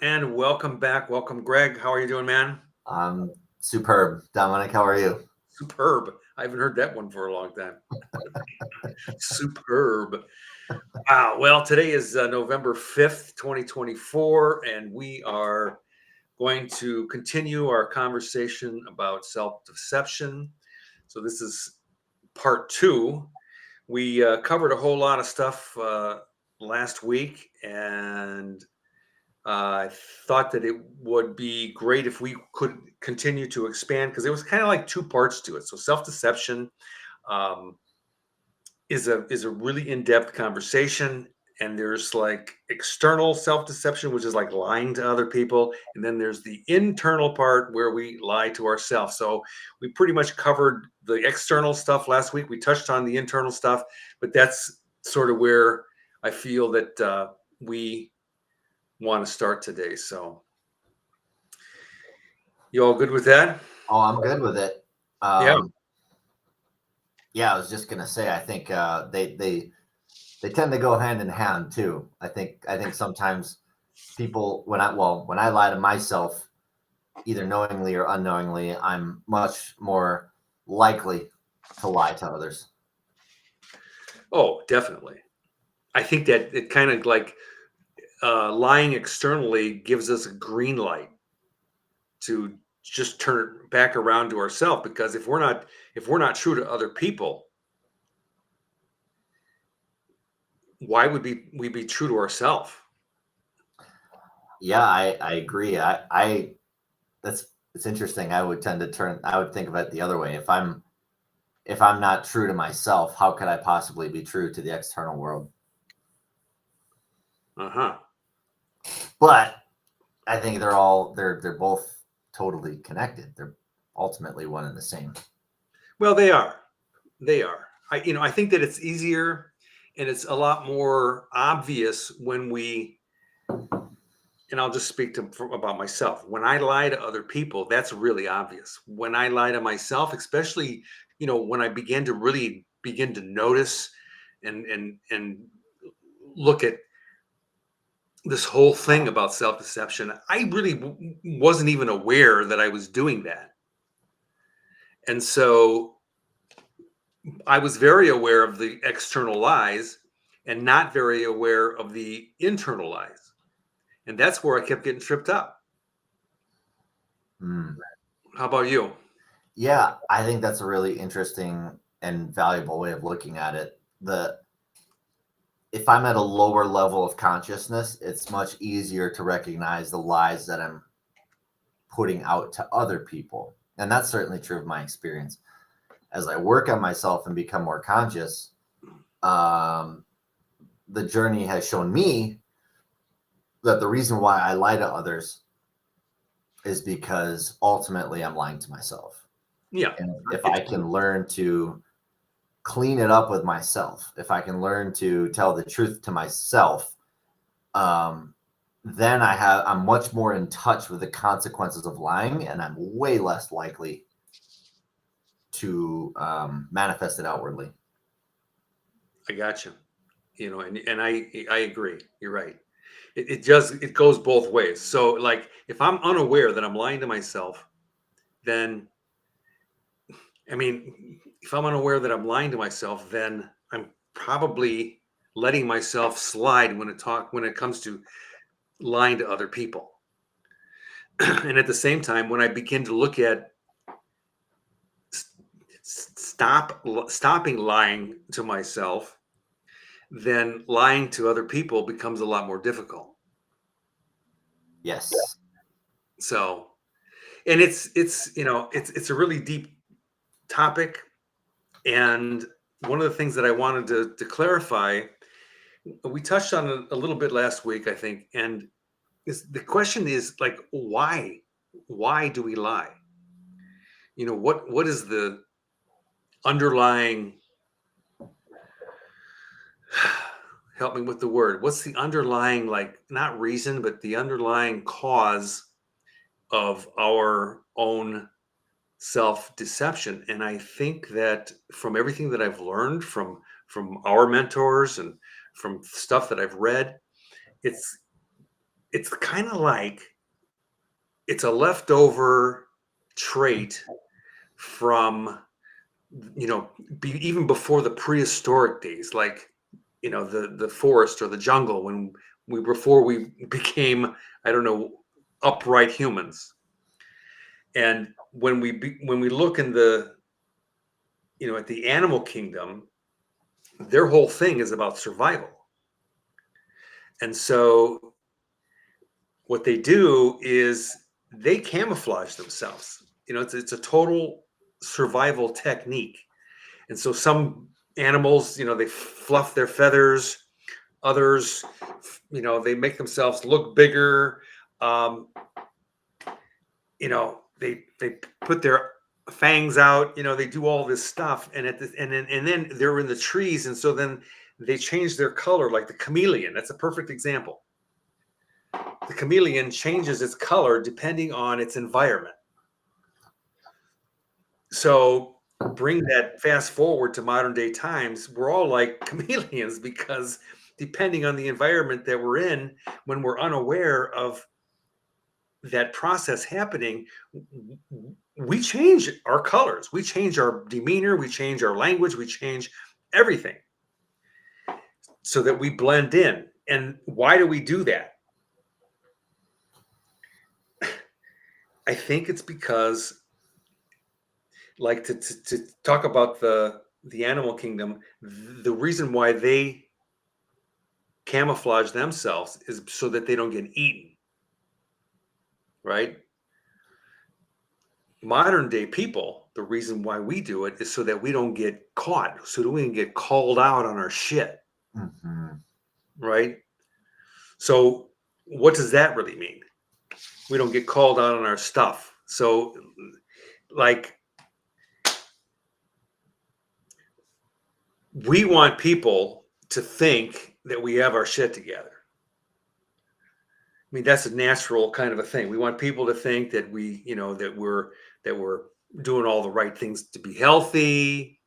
And welcome back. Welcome, Greg. How are you doing, man? I'm superb. Dominic, how are you? Superb. I haven't heard that one for a long time. Superb. Wow. Well, today is November 5th, 2024, and we are going to continue our conversation about self deception. So, this is part two. We covered a whole lot of stuff last week, and I thought that it would be great if we could continue to expand because it was kind of like two parts to it. So self deception um, is a really in depth conversation, and there's like external self deception, which is like lying to other people, and then there's the internal part where we lie to ourselves. So we pretty much covered the external stuff last week. We touched on the internal stuff, but that's sort of where I feel that we want to start today. So you all good with that? Oh, I'm good with it. Yeah. Um, yeah, I was just gonna say, I think they tend to go hand in hand too. I think sometimes people when I lie to myself, either knowingly or unknowingly, I'm much more likely to lie to others. Oh, definitely. I think that it kind of like lying externally gives us a green light to just turn it back around to ourselves because if we're not true to other people, why would we be true to ourselves? Yeah, I agree. I that's it's interesting. I would think of it the other way. If I'm not true to myself, how could I possibly be true to the external world? Uh huh. But I think they're both totally connected. They're ultimately one and the same. Well, they are. They are. I think that it's easier and it's a lot more obvious when we and I'll just speak about myself. When I lie to other people, that's really obvious. When I lie to myself, especially, when I begin to really begin to notice and look at this whole thing about self-deception, I really wasn't even aware that I was doing that. And so I was very aware of the external lies and not very aware of the internal lies. And that's where I kept getting tripped up. Mm. How about you? Yeah, I think that's a really interesting and valuable way of looking at it. The If I'm at a lower level of consciousness, it's much easier to recognize the lies that I'm putting out to other people. And that's certainly true of my experience. As I work on myself and become more conscious, um, the journey has shown me that the reason why I lie to others is because ultimately I'm lying to myself. Yeah. And if It's I can learn to clean it up with myself, if I can learn to tell the truth to myself, um, then I'm much more in touch with the consequences of lying, and I'm way less likely to manifest it outwardly. I got you. And I agree. You're right. It goes both ways. So like if I'm unaware that I'm lying to myself, then I mean, if I'm unaware that I'm lying to myself, then I'm probably letting myself slide when it comes to lying to other people. And at the same time, when I begin to look at stopping lying to myself, then lying to other people becomes a lot more difficult. Yes. So, and it's a really deep topic, and one of the things that I wanted to clarify, we touched on it a little bit last week, I think, and the question is like, why do we lie? What is the underlying help me with the word, what's the underlying, like, not reason, but the underlying cause of our own self deception? And I think that from everything that I've learned from our mentors and from stuff that I've read, it's it's kind of like it's a leftover trait from, even before the prehistoric days, like, the forest or the jungle, when before we became, I don't know, upright humans. And when we look in the, at the animal kingdom, their whole thing is about survival. And so what they do is they camouflage themselves. It's a total survival technique. And so some animals, they fluff their feathers. Others, they make themselves look bigger. Um, they put their fangs out. They do all this stuff, and then they're in the trees, and so then they change their color, like the chameleon. That's a perfect example. The chameleon changes its color depending on its environment. So bring that fast forward to modern day times, we're all like chameleons, because depending on the environment that we're in, when we're unaware of that process happening, we change our colors, we change our demeanor, we change our language, we change everything so that we blend in. And why do we do that? I think it's because, like, to talk about the animal kingdom, the reason why they camouflage themselves is so that they don't get eaten, right? Modern day people, the reason why we do it is so that we don't get caught, so that we can get called out on our shit, right? So what does that really mean? We don't get called out on our stuff. So, like, we want people to think that we have our shit together. I mean, that's a natural kind of a thing. We want people to think that that we're doing all the right things to be healthy.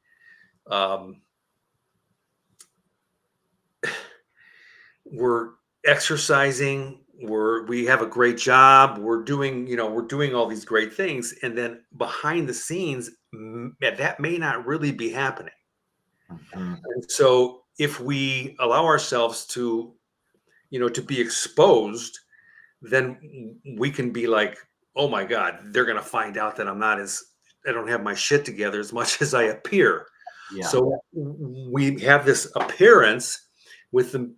We're exercising. We have a great job. We're doing all these great things, and then behind the scenes, that may not really be happening. And so, if we allow ourselves to, to be exposed, then we can be like, oh my God, they're going to find out that I don't have my shit together as much as I appear. Yeah. So we have this appearance with the,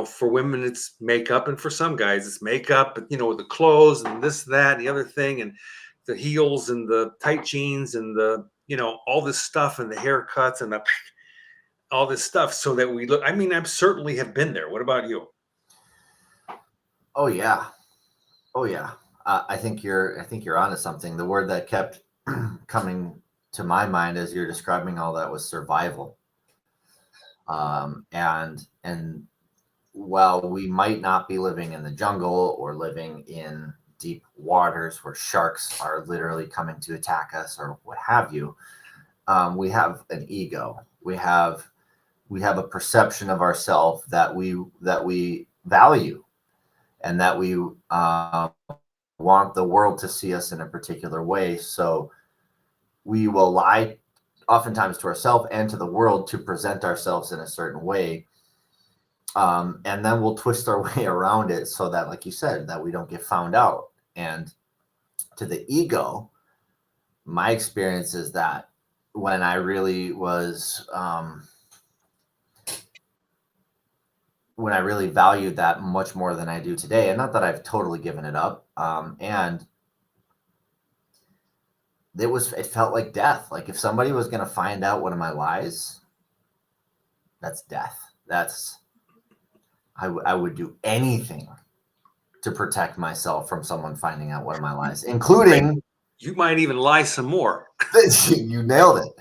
for women, it's makeup. And for some guys, it's makeup, but, with the clothes and this, that, and the other thing, and the heels and the tight jeans and the, all this stuff and the haircuts and all this stuff, so that we look, I mean, I certainly have been there. What about you? Oh yeah. Oh yeah. I think you're onto something. The word that kept coming to my mind as you're describing all that was survival. And while we might not be living in the jungle or living in deep waters where sharks are literally coming to attack us or what have you, we have an ego. We have a perception of ourselves that we value, and that we want the world to see us in a particular way. So we will lie oftentimes to ourselves and to the world to present ourselves in a certain way. And then we'll twist our way around it so that, like you said, that we don't get found out. And to the ego, my experience is that when I really was, when I really valued that much more than I do today, and not that I've totally given it up, and it felt like death. Like if somebody was going to find out one of my lies, that's death. I would do anything to protect myself from someone finding out one of my lies, including, you might even lie some more. you nailed it,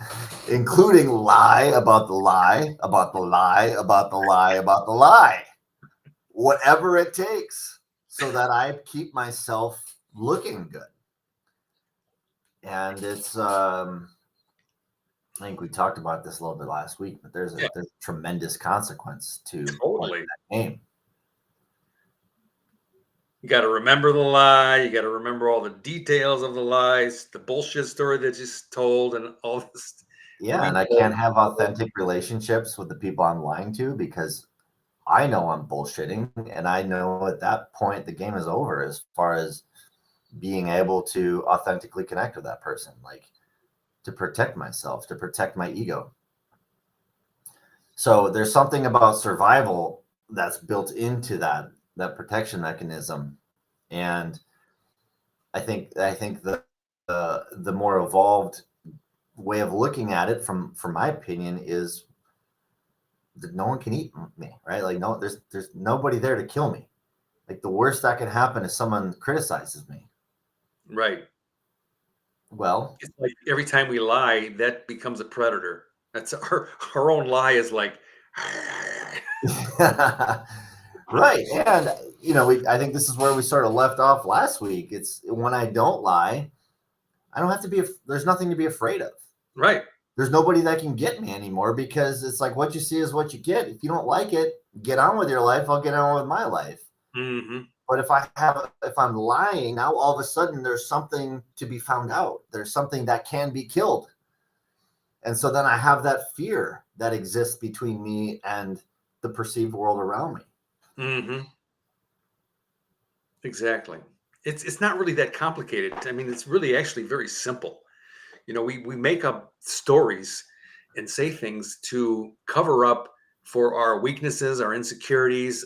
including lie about the lie, about the lie, about the lie, about the lie, whatever it takes, so that I keep myself looking good. And it's, I think we talked about this a little bit last week, but there's a tremendous consequence to Totally. that game. You got to remember the lie. You got to remember all the details of the lies, the bullshit story that you just told, and all this. Yeah, and I can't have authentic relationships with the people I'm lying to because I know I'm bullshitting, and I know at that point the game is over as far as being able to authentically connect with that person, like to protect myself, to protect my ego. So there's something about survival that's built into that protection mechanism, and I think the more evolved way of looking at it, from my opinion, is that no one can eat me, right? Like no, there's nobody there to kill me. Like the worst that can happen is someone criticizes me. Right. Well, It's like every time we lie, that becomes a predator. That's our own lie is like, right. And I think this is where we sort of left off last week. It's when I don't lie, I don't have to be. There's nothing to be afraid of. right. There's nobody that can get me anymore because it's like what you see is what you get. If you don't like it, get on with your life. I'll get on with my life. Hmm. But if I'm lying now, all of a sudden there's something to be found out. There's something that can be killed. And so then I have that fear that exists between me and the perceived world around me. Hmm. Exactly. It's not really that complicated. I mean, it's really actually very simple. We make up stories and say things to cover up for our weaknesses, our insecurities,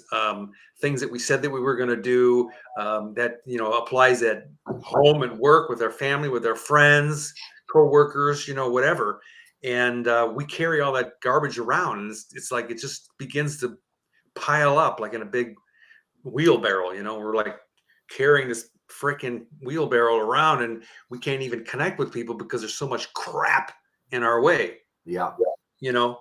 things that we said that we were going to do, that applies at home and work, with our family, with our friends, co-workers, whatever. And we carry all that garbage around, and it's like it just begins to pile up like in a big wheelbarrow. We're like carrying this freaking wheelbarrow around, and we can't even connect with people because there's so much crap in our way. Yeah. you know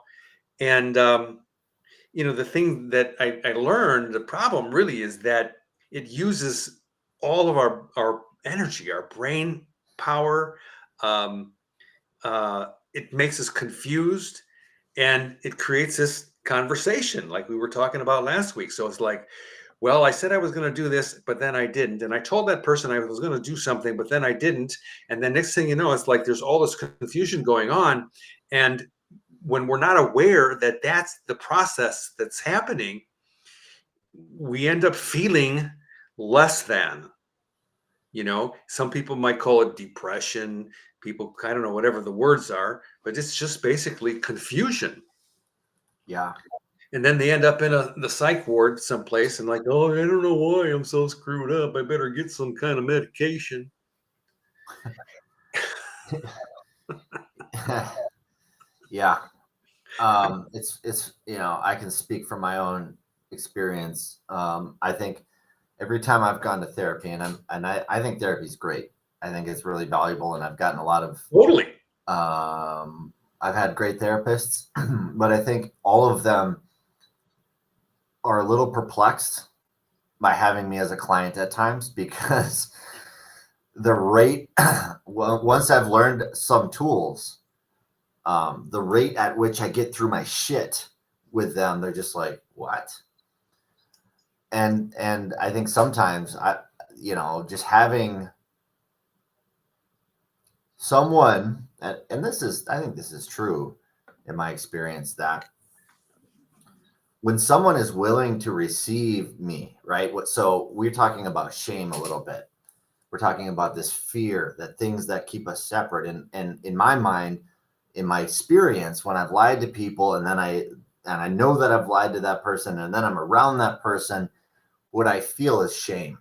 and the thing that I learned, the problem really is that it uses all of our energy, our brain power. um, it makes us confused, and it creates this conversation like we were talking about last week. So it's like, well, I said I was going to do this, but then I didn't. And I told that person I was going to do something, but then I didn't. And then next thing you know, it's like there's all this confusion going on. And when we're not aware that that's the process that's happening, we end up feeling less than. Some people might call it depression. People, I don't know, whatever the words are, but it's just basically confusion. Yeah. And then they end up in the psych ward someplace and like, oh, I don't know why I'm so screwed up. I better get some kind of medication. Yeah. It's I can speak from my own experience. I think every time I've gone to therapy, and I think therapy is great. I think it's really valuable, and I've gotten a lot of. Totally. I've had great therapists, but I think all of them are a little perplexed by having me as a client at times because the rate, well, once I've learned some tools, the rate at which I get through my shit with them, they're just like, what? And I think sometimes just having someone, and I think this is true in my experience, that when someone is willing to receive me, right? So we're talking about shame a little bit. We're talking about this fear, that things that keep us separate. And in my mind, in my experience, when I've lied to people and I know that I've lied to that person and then I'm around that person, what I feel is shame.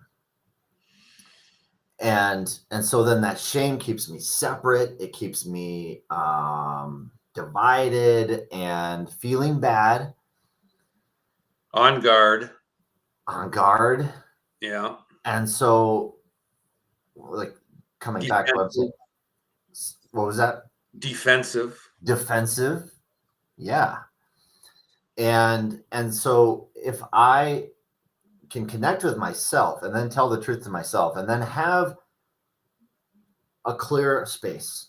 And so then that shame keeps me separate. It keeps me divided and feeling bad. On guard. On guard. Yeah. And so, like, coming back to what was that? Defensive. Defensive. Yeah. And so if I can connect with myself and then tell the truth to myself and then have a clear space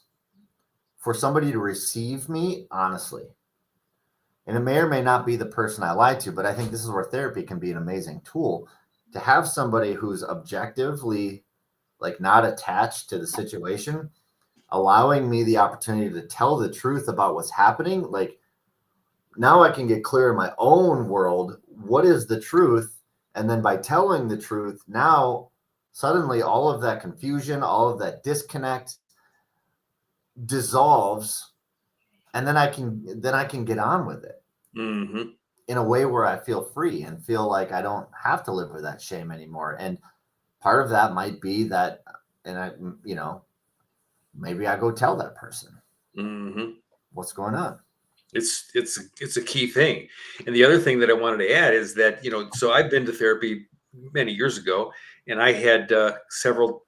for somebody to receive me honestly, and it may or may not be the person I lied to, but I think this is where therapy can be an amazing tool. to have somebody who's objectively like not attached to the situation, allowing me the opportunity to tell the truth about what's happening. Like now I can get clear in my own world. What is the truth? And then by telling the truth, now suddenly all of that confusion, all of that disconnect dissolves. And then I can get on with it Mm-hmm. in a way where I feel free and feel like I don't have to live with that shame anymore. And part of that might be that, and I, maybe I go tell that person Mm-hmm. what's going on. It's a key thing. And the other thing that I wanted to add is that, so I've been to therapy many years ago, and I had several,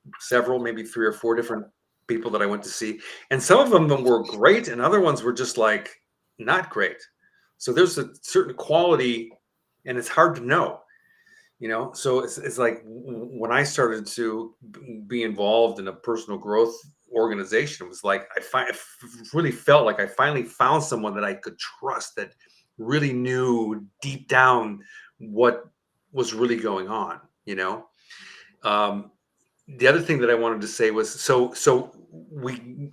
maybe 3 or 4 different people that I went to see, and some of them were great, and other ones were just like not great. So there's a certain quality, and it's hard to know. So it's like when I started to be involved in a personal growth organization, it was like I really felt like I finally found someone that I could trust, that really knew deep down what was really going on. um, the other thing that I wanted to say was, so we,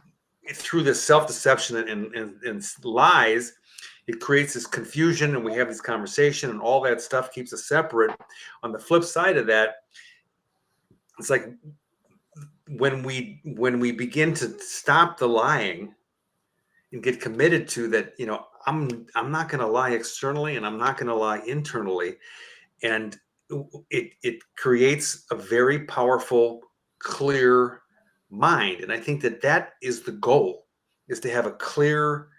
through this self-deception and lies, it creates this confusion, and we have this conversation, and all that stuff keeps us separate. On the flip side of that, it's like when we begin to stop the lying and get committed to that, I'm not going to lie externally, and I'm not going to lie internally, and it creates a very powerful, clear mind. And I think that is the goal, is to have a clear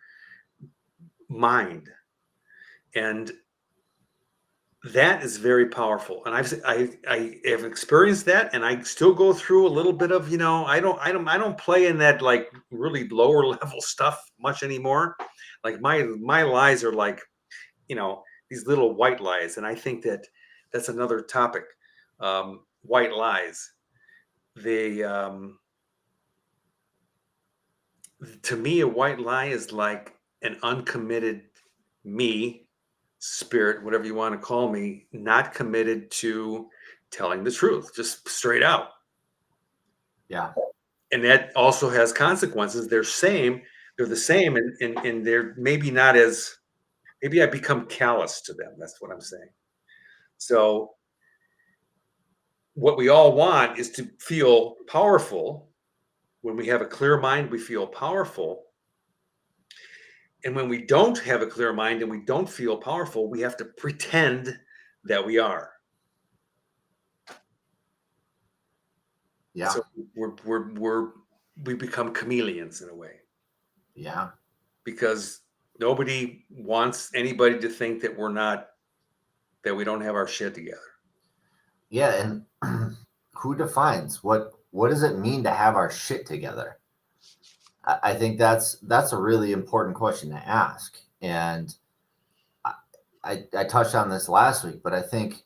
mind. And that is very powerful. And I have experienced that, and I still go through a little bit of, I don't play in that like really lower level stuff much anymore. Like my lies are like, these little white lies. And I think that's another topic. White lies. They, to me, a white lie is like an uncommitted me, spirit, whatever you want to call me, not committed to telling the truth, just straight out. Yeah. And that also has consequences. They're the same, and they're maybe not as, maybe I become callous to them. That's what I'm saying. So what we all want is to feel powerful. When we have a clear mind, we feel powerful. And when we don't have a clear mind and we don't feel powerful, we have to pretend that we are. Yeah. So we become chameleons in a way, Yeah. because nobody wants anybody to think that that we don't have our shit together. Yeah. And who defines what does it mean to have our shit together? I think that's a really important question to ask. And I touched on this last week, but I think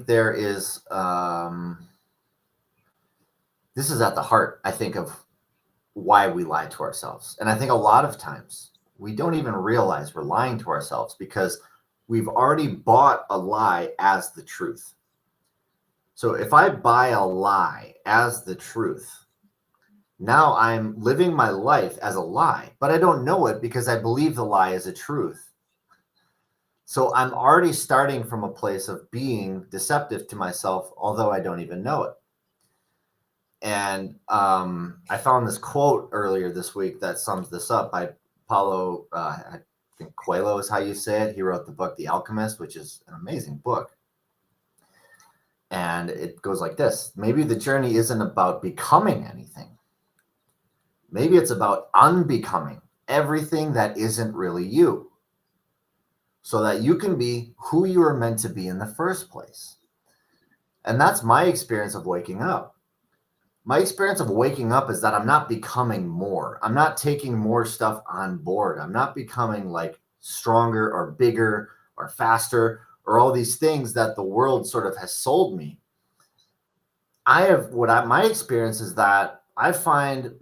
there is this is at the heart, I think, of why we lie to ourselves. And I think a lot of times we don't even realize we're lying to ourselves because we've already bought a lie as the truth. So if I buy a lie as the truth, now I'm living my life as a lie, but I don't know it because I believe the lie is a truth. So I'm already starting from a place of being deceptive to myself, although I don't even know it. And I found this quote earlier this week that sums this up by Paulo, I think Coelho is how you say it. He wrote the book The Alchemist, which is an amazing book. And it goes like this: maybe the journey isn't about becoming anything. Maybe it's about unbecoming everything that isn't really you, so that you can be who you were meant to be in the first place. And that's my experience of waking up. My experience of waking up is that I'm not becoming more. I'm not taking more stuff on board. I'm not becoming like stronger or bigger or faster or all these things that the world sort of has sold me. My experience is that I find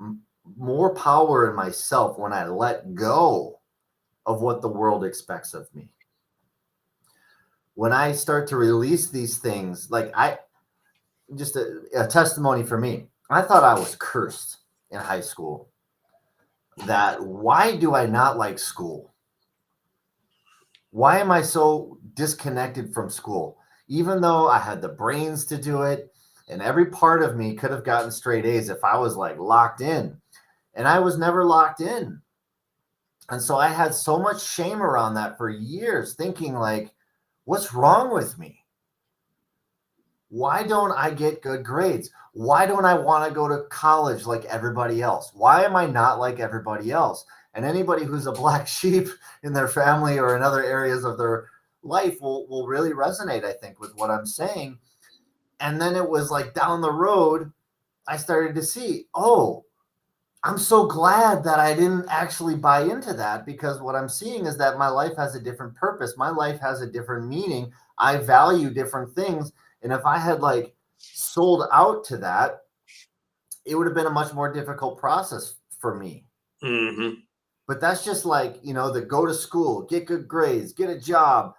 more power in myself when I let go of what the world expects of me. when I start to release these things, like just a testimony for me. I thought I was cursed in high school. That why do I not like school? Why am I so disconnected from school? Even though I had the brains to do it, and every part of me could have gotten straight A's if I was like locked in, and I was never locked in. And so I had so much shame around that for years, thinking like, what's wrong with me? Why don't I get good grades? Why don't I want to go to college like everybody else? Why am I not like everybody else? And anybody who's a black sheep in their family or in other areas of their life will really resonate, I think, with what I'm saying. And then it was like down the road, I started to see, oh, I'm so glad that I didn't actually buy into that, because what I'm seeing is that my life has a different purpose. My life has a different meaning. I value different things. And if I had like sold out to that, it would have been a much more difficult process for me. Mm-hmm. But that's just like, the go to school, get good grades, get a job.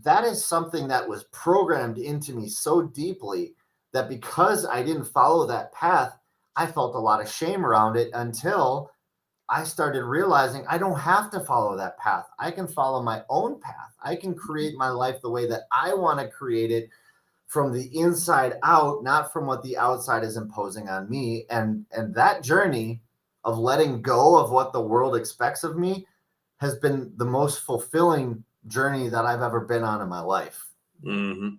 That is something that was programmed into me so deeply that because I didn't follow that path, I felt a lot of shame around it until I started realizing I don't have to follow that path. I can follow my own path. I can create my life the way that I want to create it, from the inside out, not from what the outside is imposing on me. And that journey of letting go of what the world expects of me has been the most fulfilling journey that I've ever been on in my life. Mm-hmm.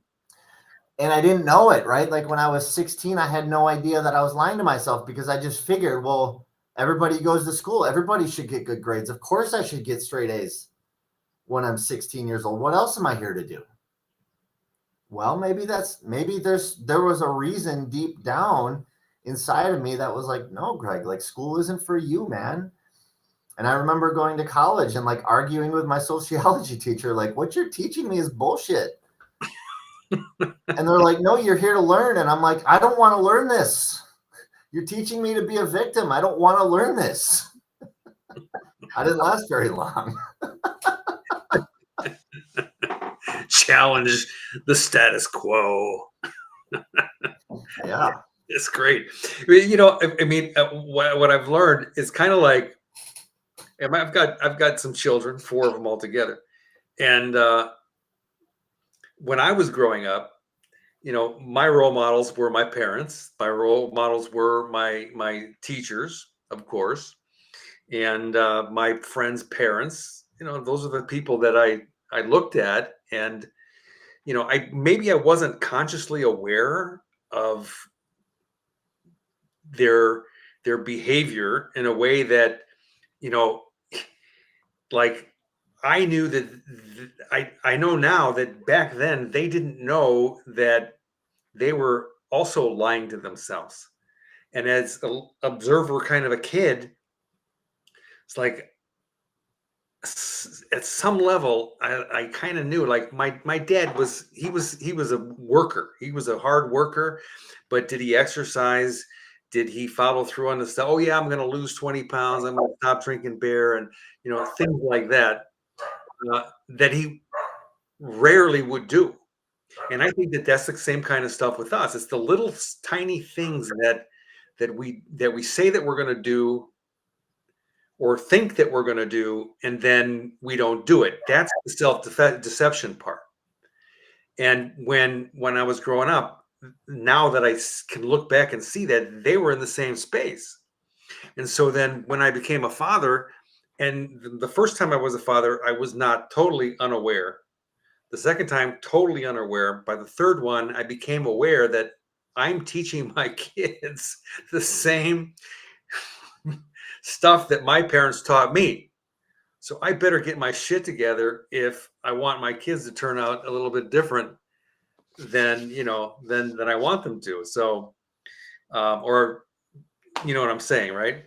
And I didn't know it, right? Like when I was 16, I had no idea that I was lying to myself, because I just figured, well, everybody goes to school. Everybody should get good grades. Of course I should get straight A's when I'm 16 years old. What else am I here to do? Well, maybe there was a reason deep down inside of me that was like, no, Greg, like school isn't for you, man. And I remember going to college and like arguing with my sociology teacher, like, what you're teaching me is bullshit. And they're like, no, you're here to learn. And I'm like, I don't want to learn this. You're teaching me to be a victim. I don't want to learn this. I didn't last very long. Challenge the status quo. Yeah. It's great. I mean, what I've learned is kind of like, I've got some children, 4 of them altogether, and when I was growing up, my role models were my parents. My role models were my teachers, of course, and my friends' parents. Those are the people that I looked at, and I wasn't consciously aware of their behavior in a way that, you know like, I knew that I know now that back then they didn't know that they were also lying to themselves. And as an observer kind of a kid, it's like, at some level I kind of knew, like, my dad was a worker. He was a hard worker, but did he exercise? Did he follow through on the stuff? Oh yeah, I'm going to lose 20 pounds. I'm going to stop drinking beer, and things like that, that he rarely would do. And I think that that's the same kind of stuff with us. It's the little tiny things that we say that we're going to do, or think that we're going to do, and then we don't do it. That's the self-deception part. And when I was growing up, now that I can look back and see that they were in the same space. And so then when I became a father, and the first time I was a father, I was not totally unaware. The second time, totally unaware. By the third one, I became aware that I'm teaching my kids the same stuff that my parents taught me. So I better get my shit together if I want my kids to turn out a little bit different than I want them to. So, or you know what I'm saying, right?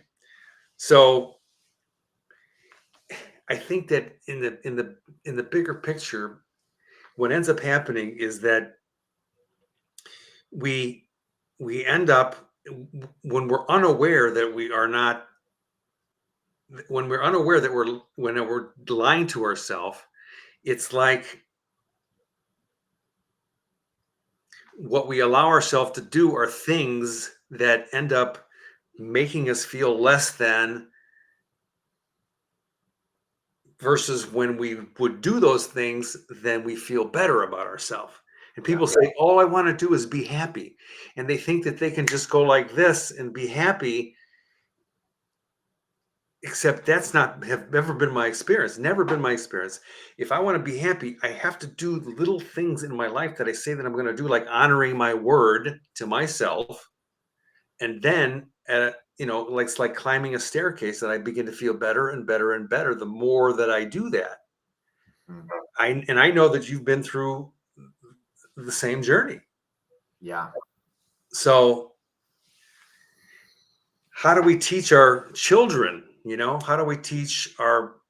So I think that in the bigger picture, what ends up happening is that we we end up, when we're unaware that we are not when we're unaware that we're lying to ourselves. It's like what we allow ourselves to do are things that end up making us feel less than, versus when we would do those things, then we feel better about ourselves. And Yeah. people say, all I want to do is be happy. And they think that they can just go like this and be happy. Except that's not have never been my experience. Never been my experience. If I want to be happy, I have to do the little things in my life that I say that I'm going to do, like honoring my word to myself. And then, like it's like climbing a staircase, that I begin to feel better and better and better the more that I do that. Mhm. I know that you've been through the same journey. Yeah. So how do we teach our children? How do we teach our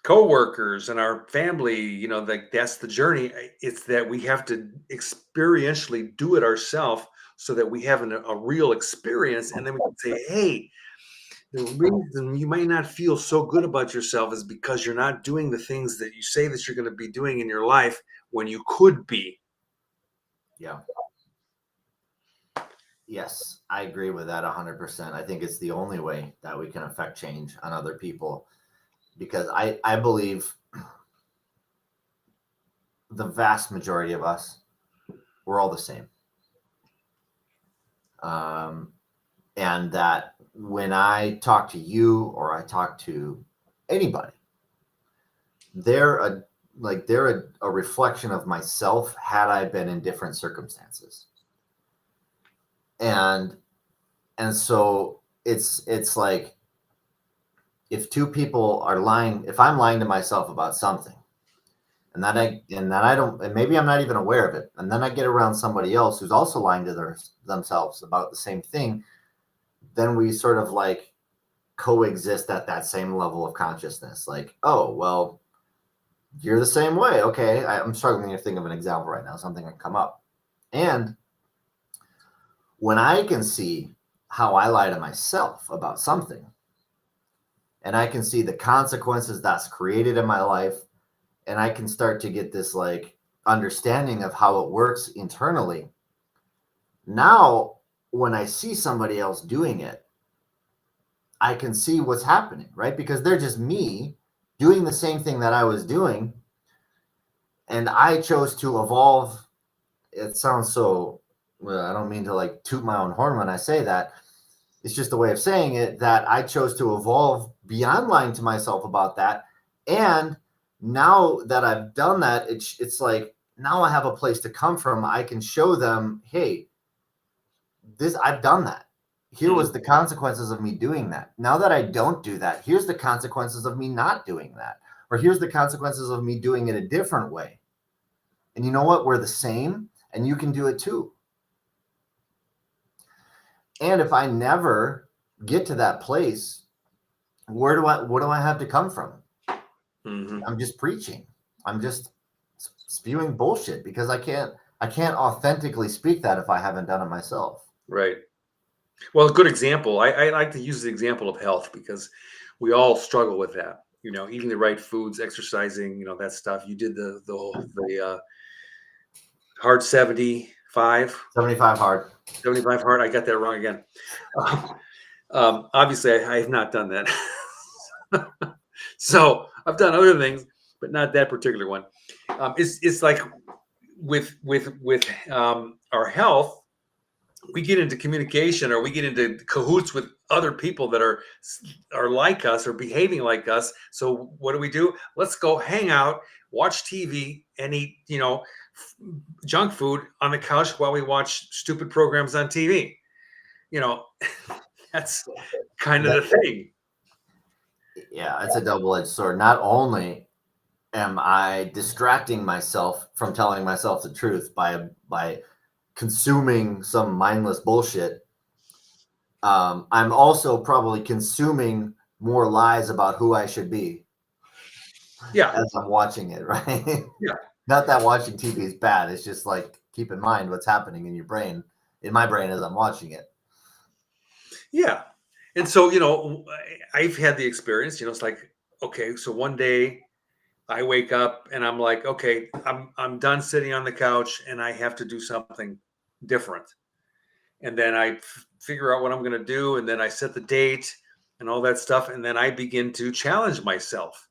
coworkers and our family? Like that's the journey. It's that we have to experientially do it ourselves, so that we have a real experience, and then we can say, hey, the reason you might not feel so good about yourself is because you're not doing the things that you say that you're going to be doing in your life when you could be. Yeah. Yes, I agree with that 100%. I think it's the only way that we can affect change on other people, because I believe the vast majority of us, we're all the same. And that when I talk to you or I talk to anybody, they're a reflection of myself had I been in different circumstances. And so it's like, if two people are lying, if I'm lying to myself about something, and I don't, and maybe I'm not even aware of it, and then I get around somebody else who's also lying to themselves about the same thing, then we sort of like coexist at that same level of consciousness. Like, oh well, you're the same way. Okay, I'm struggling to think of an example right now, something that come up. And when I can see how I lie to myself about something, and I can see the consequences that's created in my life, and I can start to get this like understanding of how it works internally. Now, when I see somebody else doing it, I can see what's happening, right? Because they're just me doing the same thing that I was doing. And I chose to evolve. It sounds so, well, I don't mean to like toot my own horn when I say that. It's just a way of saying it, that I chose to evolve beyond lying to myself about that. And now that I've done that, it's like, now I have a place to come from. I can show them, hey, I've done that. Here was the consequences of me doing that. Now that I don't do that, here's the consequences of me not doing that. Or here's the consequences of me doing it a different way. And you know what? We're the same, and you can do it too. And if I never get to that place, what do I have to come from? Mm-hmm. I'm just preaching. I'm just spewing bullshit, because I can't authentically speak that if I haven't done it myself. Right. Well, a good example. I like to use the example of health, because we all struggle with that. Eating the right foods, exercising, that stuff. You did the hard 75 hard. 75 hard. I got that wrong again. Obviously, I have not done that. So I've done other things, but not that particular one. It's like with our health. We get into communication, or we get into cahoots with other people that are like us or behaving like us. So what do? Let's go hang out, watch TV, and eat junk food on the couch while we watch stupid programs on TV. That's kind of the thing. Yeah, it's a double-edged sword. Not only am I distracting myself from telling myself the truth by consuming some mindless bullshit, I'm also probably consuming more lies about who I should be. Yeah. As I'm watching it, right? Yeah. Not that watching TV is bad. It's just like, keep in mind what's happening in your brain, in my brain, as I'm watching it. Yeah. And so, I've had the experience, it's like, okay, so one day I wake up and I'm like, okay, I'm done sitting on the couch and I have to do something different. And then I figure out what I'm going to do, and then I set the date and all that stuff, and then I begin to challenge myself.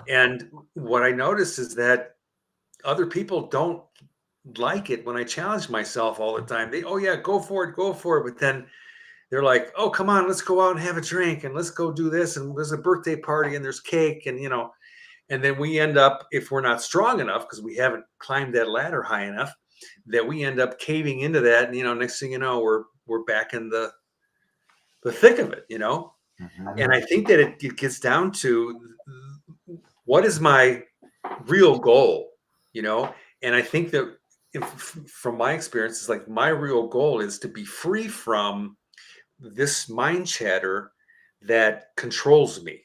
And what I notice is that other people don't like it when I challenge myself all the time. They, oh yeah, go for it. But then they're like, oh, come on, let's go out and have a drink and let's go do this. And there's a birthday party and there's cake. And, and then we end up, if we're not strong enough, because we haven't climbed that ladder high enough, that we end up caving into that. And, next thing you know, we're back in the thick of it, Mhm. And I think that it gets down to what is my real goal, And I think that from my experience, it's like my real goal is to be free from this mind chatter that controls me.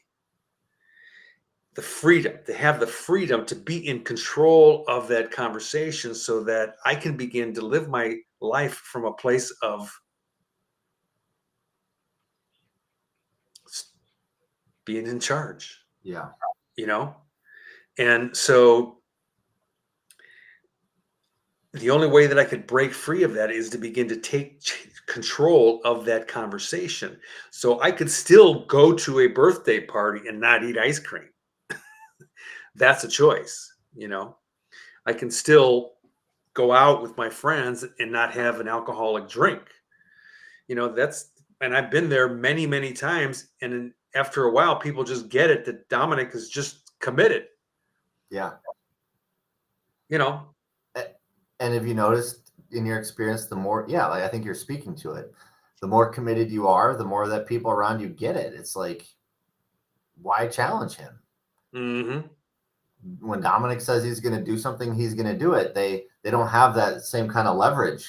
The freedom, to have the freedom to be in control of that conversation so that I can begin to live my life from a place of being in charge, Yeah. you know? And so the only way that I could break free of that is to begin to take control of that conversation. So I could still go to a birthday party and not eat ice cream. That's a choice, I can still go out with my friends and not have an alcoholic drink. That's, and I've been there many, many times. And then after a while, people just get it that Domenic is just committed, Yeah. you know? And have you noticed in your experience, the more, yeah, like I think you're speaking to it, the more committed you are, the more that people around you get it. It's like, why challenge him? Mm-hmm. When Domenic says he's going to do something, he's going to do it. They don't have that same kind of leverage.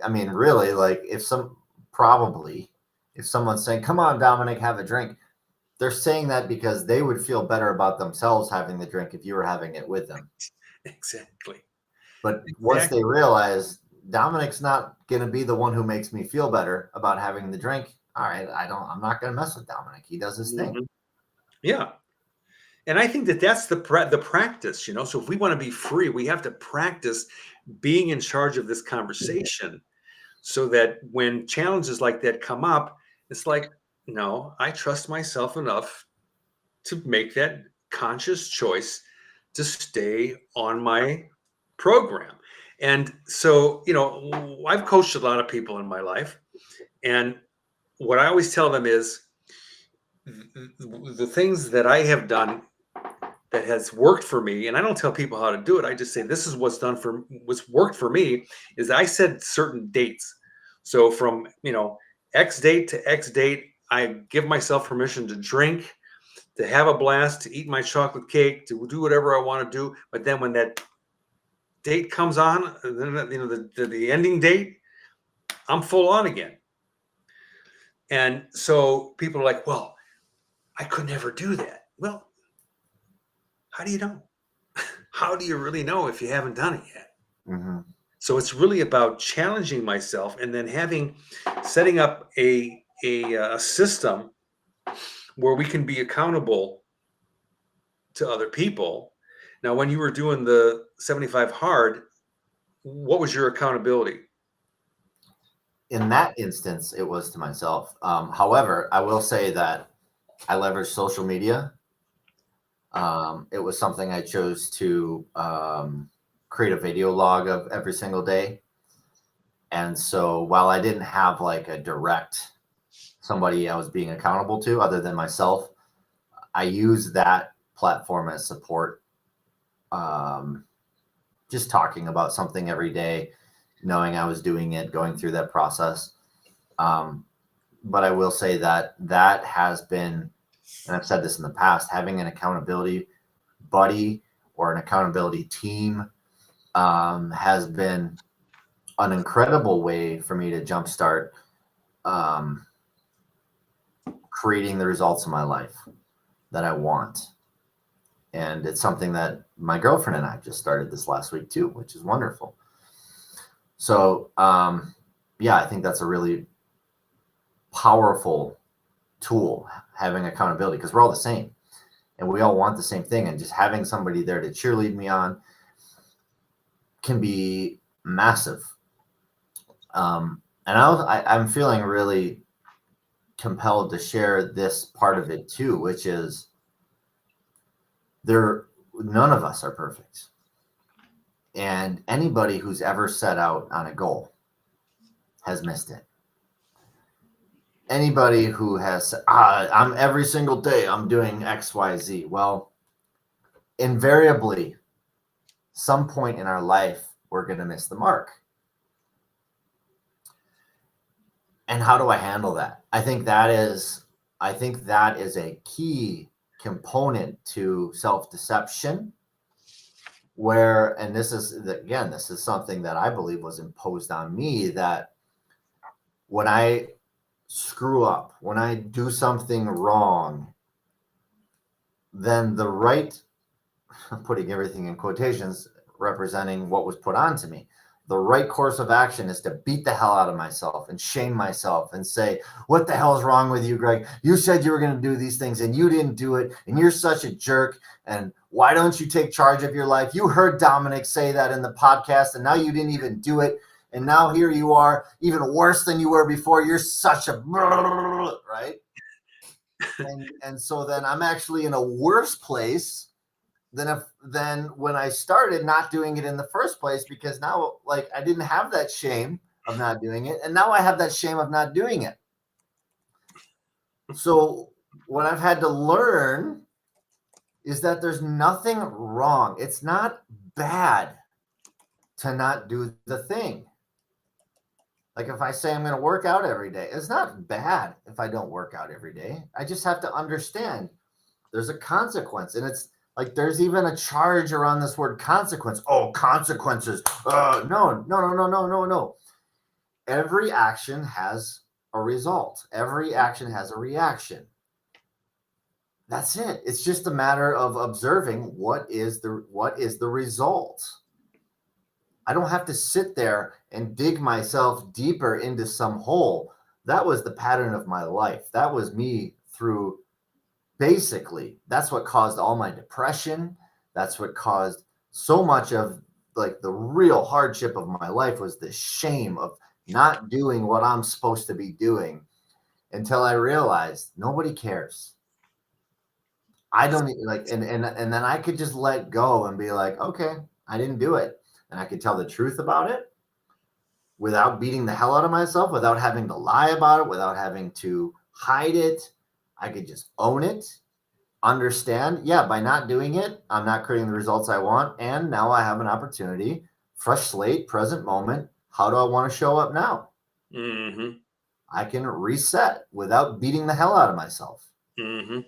I mean, really, like if someone's saying, "Come on, Domenic, have a drink," they're saying that because they would feel better about themselves having the drink if you were having it with them. Exactly. But once they Exactly. realize Dominic's not going to be the one who makes me feel better about having the drink, all right, I'm not going to mess with Domenic. He does his thing. Mhm. Yeah. And I think that that's the practice, So if we want to be free, we have to practice being in charge of this conversation so that when challenges like that come up, it's like, no, I trust myself enough to make that conscious choice to stay on my program. And so, I've coached a lot of people in my life. And what I always tell them is the things that I have done that has worked for me, and I don't tell people how to do it. I just say this is what's worked for me is I set certain dates. So from X date to X date, I give myself permission to drink, to have a blast, to eat my chocolate cake, to do whatever I want to do. But then when that date comes on, then the ending date, I'm full on again. And so people are like, well, I could never do that. Well, how do you know? How do you really know if you haven't done it yet? Mm-hmm. So it's really about challenging myself and then setting up a system where we can be accountable to other people. Now, when you were doing the 75 hard, what was your accountability? In that instance, it was to myself. However, I will say that I leveraged social media. It was something I chose to create a video log of every single day. And so while I didn't have like a direct somebody I was being accountable to other than myself, I used that platform as support. Just talking about something every day, knowing I was doing it, going through that process. But I will say that has been, and I've said this in the past, having an accountability buddy or an accountability team has been an incredible way for me to jumpstart um, creating the results in my life that I want. And it's something that my girlfriend and I just started this last week too, which is wonderful. So, yeah, I think that's a really powerful tool, having accountability, because we're all the same. and we all want the same thing. And just having somebody there to cheerlead me on can be massive. And I'm feeling really compelled to share this part of it too, which is none of us are perfect. And anybody who's ever set out on a goal has missed it. Anybody who has, I'm every single day, I'm doing X, Y, Z. Well, invariably, some point in our life, we're going to miss the mark. And how do I handle that? I think that is a key component to self-deception, and this is something that I believe was imposed on me, that when I screw up, when I do something wrong, then I'm putting everything in quotations, representing what was put onto me. The right course of action is to beat the hell out of myself and shame myself and say, what the hell is wrong with you, Greg? You said you were going to do these things and you didn't do it. And you're such a jerk. And why don't you take charge of your life? You heard Domenic say that in the podcast, and now you didn't even do it. And now here you are, even worse than you were before. You're such a right. And so then I'm actually in a worse place than when I started not doing it in the first place, because now, like, I didn't have that shame of not doing it, and now I have that shame of not doing it. So what I've had to learn is that there's nothing wrong. It's not bad to not do the thing. Like if I say I'm going to work out every day, it's not bad if I don't work out every day. I just have to understand there's a consequence, and it's like there's even a charge around this word consequence. Oh, consequences. No. Every action has a result. Every action has a reaction. That's it. It's just a matter of observing what is the result. I don't have to sit there and dig myself deeper into some hole. That was the pattern of my life. That was me through. Basically, that's what caused all my depression. That's what caused so much of like the real hardship of my life, was the shame of not doing what I'm supposed to be doing, until I realized nobody cares. I don't like, and then I could just let go and be like, okay, I didn't do it. And I could tell the truth about it without beating the hell out of myself, without having to lie about it, without having to hide it. I could just own it, understand, by not doing it, I'm not creating the results I want. And now I have an opportunity, fresh slate, present moment. How do I want to show up now? Mm-hmm. I can reset without beating the hell out of myself. Mm-hmm.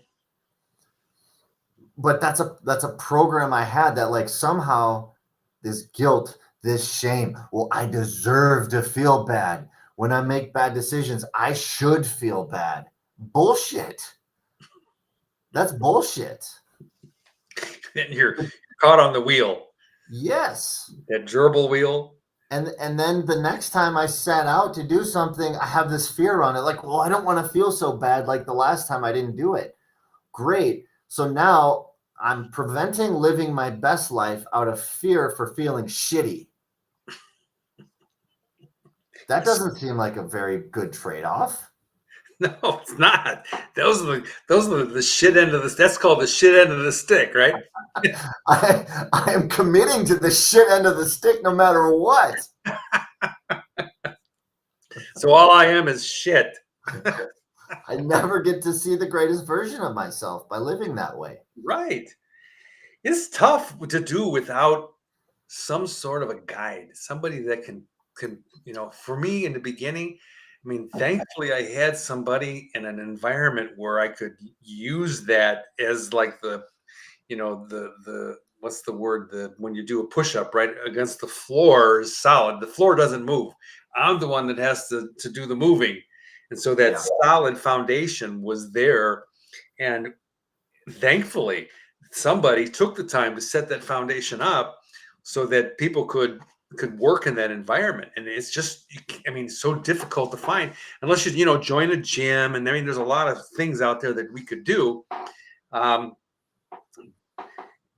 But that's a program I had that, like, somehow this guilt, this shame, well, I deserve to feel bad. When I make bad decisions, I should feel bad. Bullshit. That's bullshit. And you're caught on the wheel. Yes. That gerbil wheel. And then the next time I set out to do something, I have this fear on it. Like, well, I don't want to feel so bad like the last time I didn't do it. Great. So now I'm preventing living my best life out of fear for feeling shitty. That doesn't seem like a very good trade-off. No, it's not. Those are the shit end of this. That's called the shit end of the stick, right? I am committing to the shit end of the stick no matter what. So all I am is shit. I never get to see the greatest version of myself by living that way. Right. It's tough to do without some sort of a guide, somebody that can, for me in the beginning, I mean, thankfully I had somebody in an environment where I could use that as like the what's the word, when you do a push-up right against the floor is solid. The floor doesn't move. I'm the one that has to do the moving. And so that solid foundation was there. And thankfully, somebody took the time to set that foundation up so that people could work in that environment. And it's just, I mean, so difficult to find unless you join a gym. And I mean, there's a lot of things out there that we could do.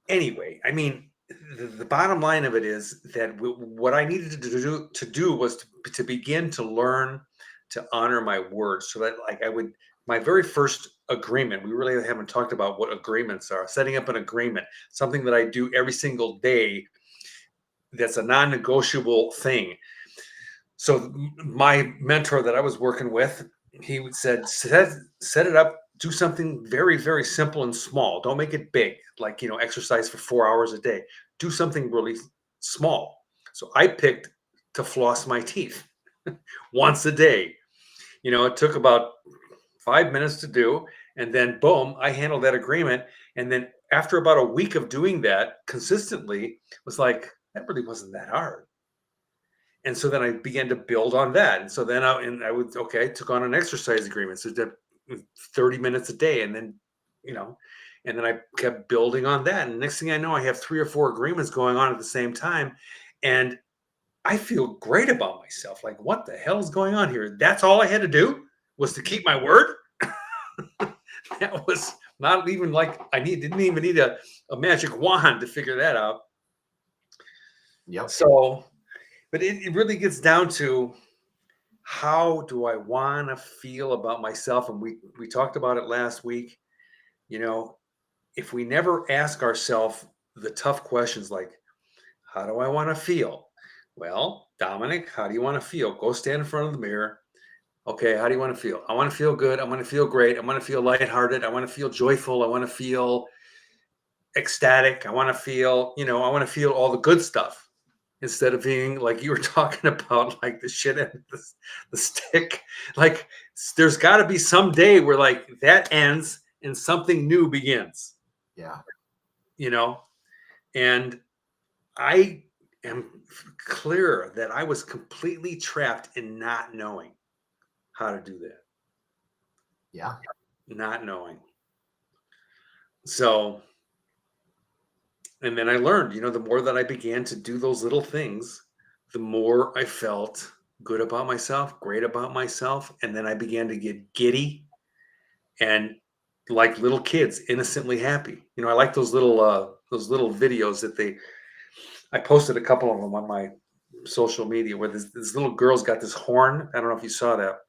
anyway, I mean, the bottom line of it is that what I needed to do was to begin to learn to honor my words, so that like I would my very first agreement. We really haven't talked about what agreements are. Setting up an agreement, something that I do every single day. That's a non-negotiable thing. So my mentor that I was working with, he would said, set it up, do something very, very simple and small. Don't make it big, like exercise for 4 hours a day. Do something really small. So I picked to floss my teeth once a day. It took about 5 minutes to do, and then boom, I handled that agreement. And then after about a week of doing that consistently, it was like that really wasn't that hard. And so then I began to build on that. And so then I would, okay, I took on an exercise agreement. So did 30 minutes a day. And then, you know, and then I kept building on that. And next thing I know, I have 3 or 4 agreements going on at the same time. And I feel great about myself. Like, what the hell is going on here? That's all I had to do was to keep my word. That was not even like didn't even need a magic wand to figure that out. Yep. So, but it really gets down to, how do I want to feel about myself? And we talked about it last week. You know, if we never ask ourselves the tough questions like, how do I want to feel? Well, Dominic, how do you want to feel? Go stand in front of the mirror. Okay, how do you want to feel? I want to feel good. I want to feel great. I want to feel lighthearted. I want to feel joyful. I want to feel ecstatic. I want to feel, I want to feel all the good stuff, instead of being like you were talking about, like the shit end of the stick. Like, there's got to be some day where like that ends and something new begins. Yeah. And I am clear that I was completely trapped in not knowing how to do that. Yeah. Not knowing. So, and then I learned, the more that I began to do those little things, the more I felt good about myself, great about myself. And then I began to get giddy and like little kids, innocently happy. I like those little videos that I posted a couple of them on my social media, where this little girl's got this horn. I don't know if you saw that,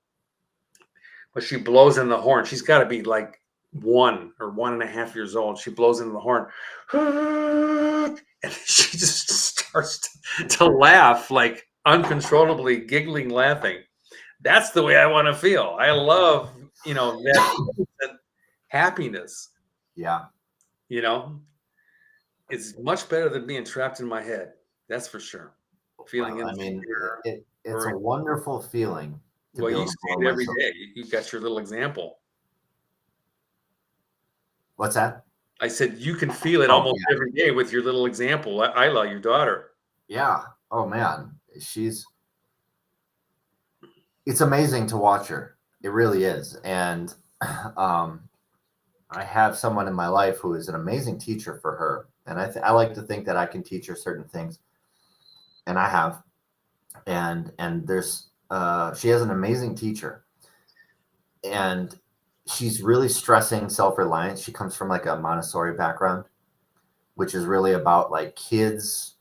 but she blows in the horn. She's got to be like 1 or 1.5 years old. She blows into the horn, and she just starts to laugh, like uncontrollably giggling, laughing. That's the way I want to feel. I love, that happiness. Yeah. It's much better than being trapped in my head. That's for sure. Feeling I mean, insecure. it's a wonderful feeling to Well, be you able to see blow it every myself. day. You got your little example. What's that? I said you can feel it Oh, almost every day with your little example. Isla, your daughter. yeah. Oh man, it's amazing to watch her. It really is. And I have someone in my life who is an amazing teacher for her, and I like to think that I can teach her certain things, and I have. And there's she has an amazing teacher, and she's really stressing self-reliance. She comes from like a Montessori background, which is really about like kids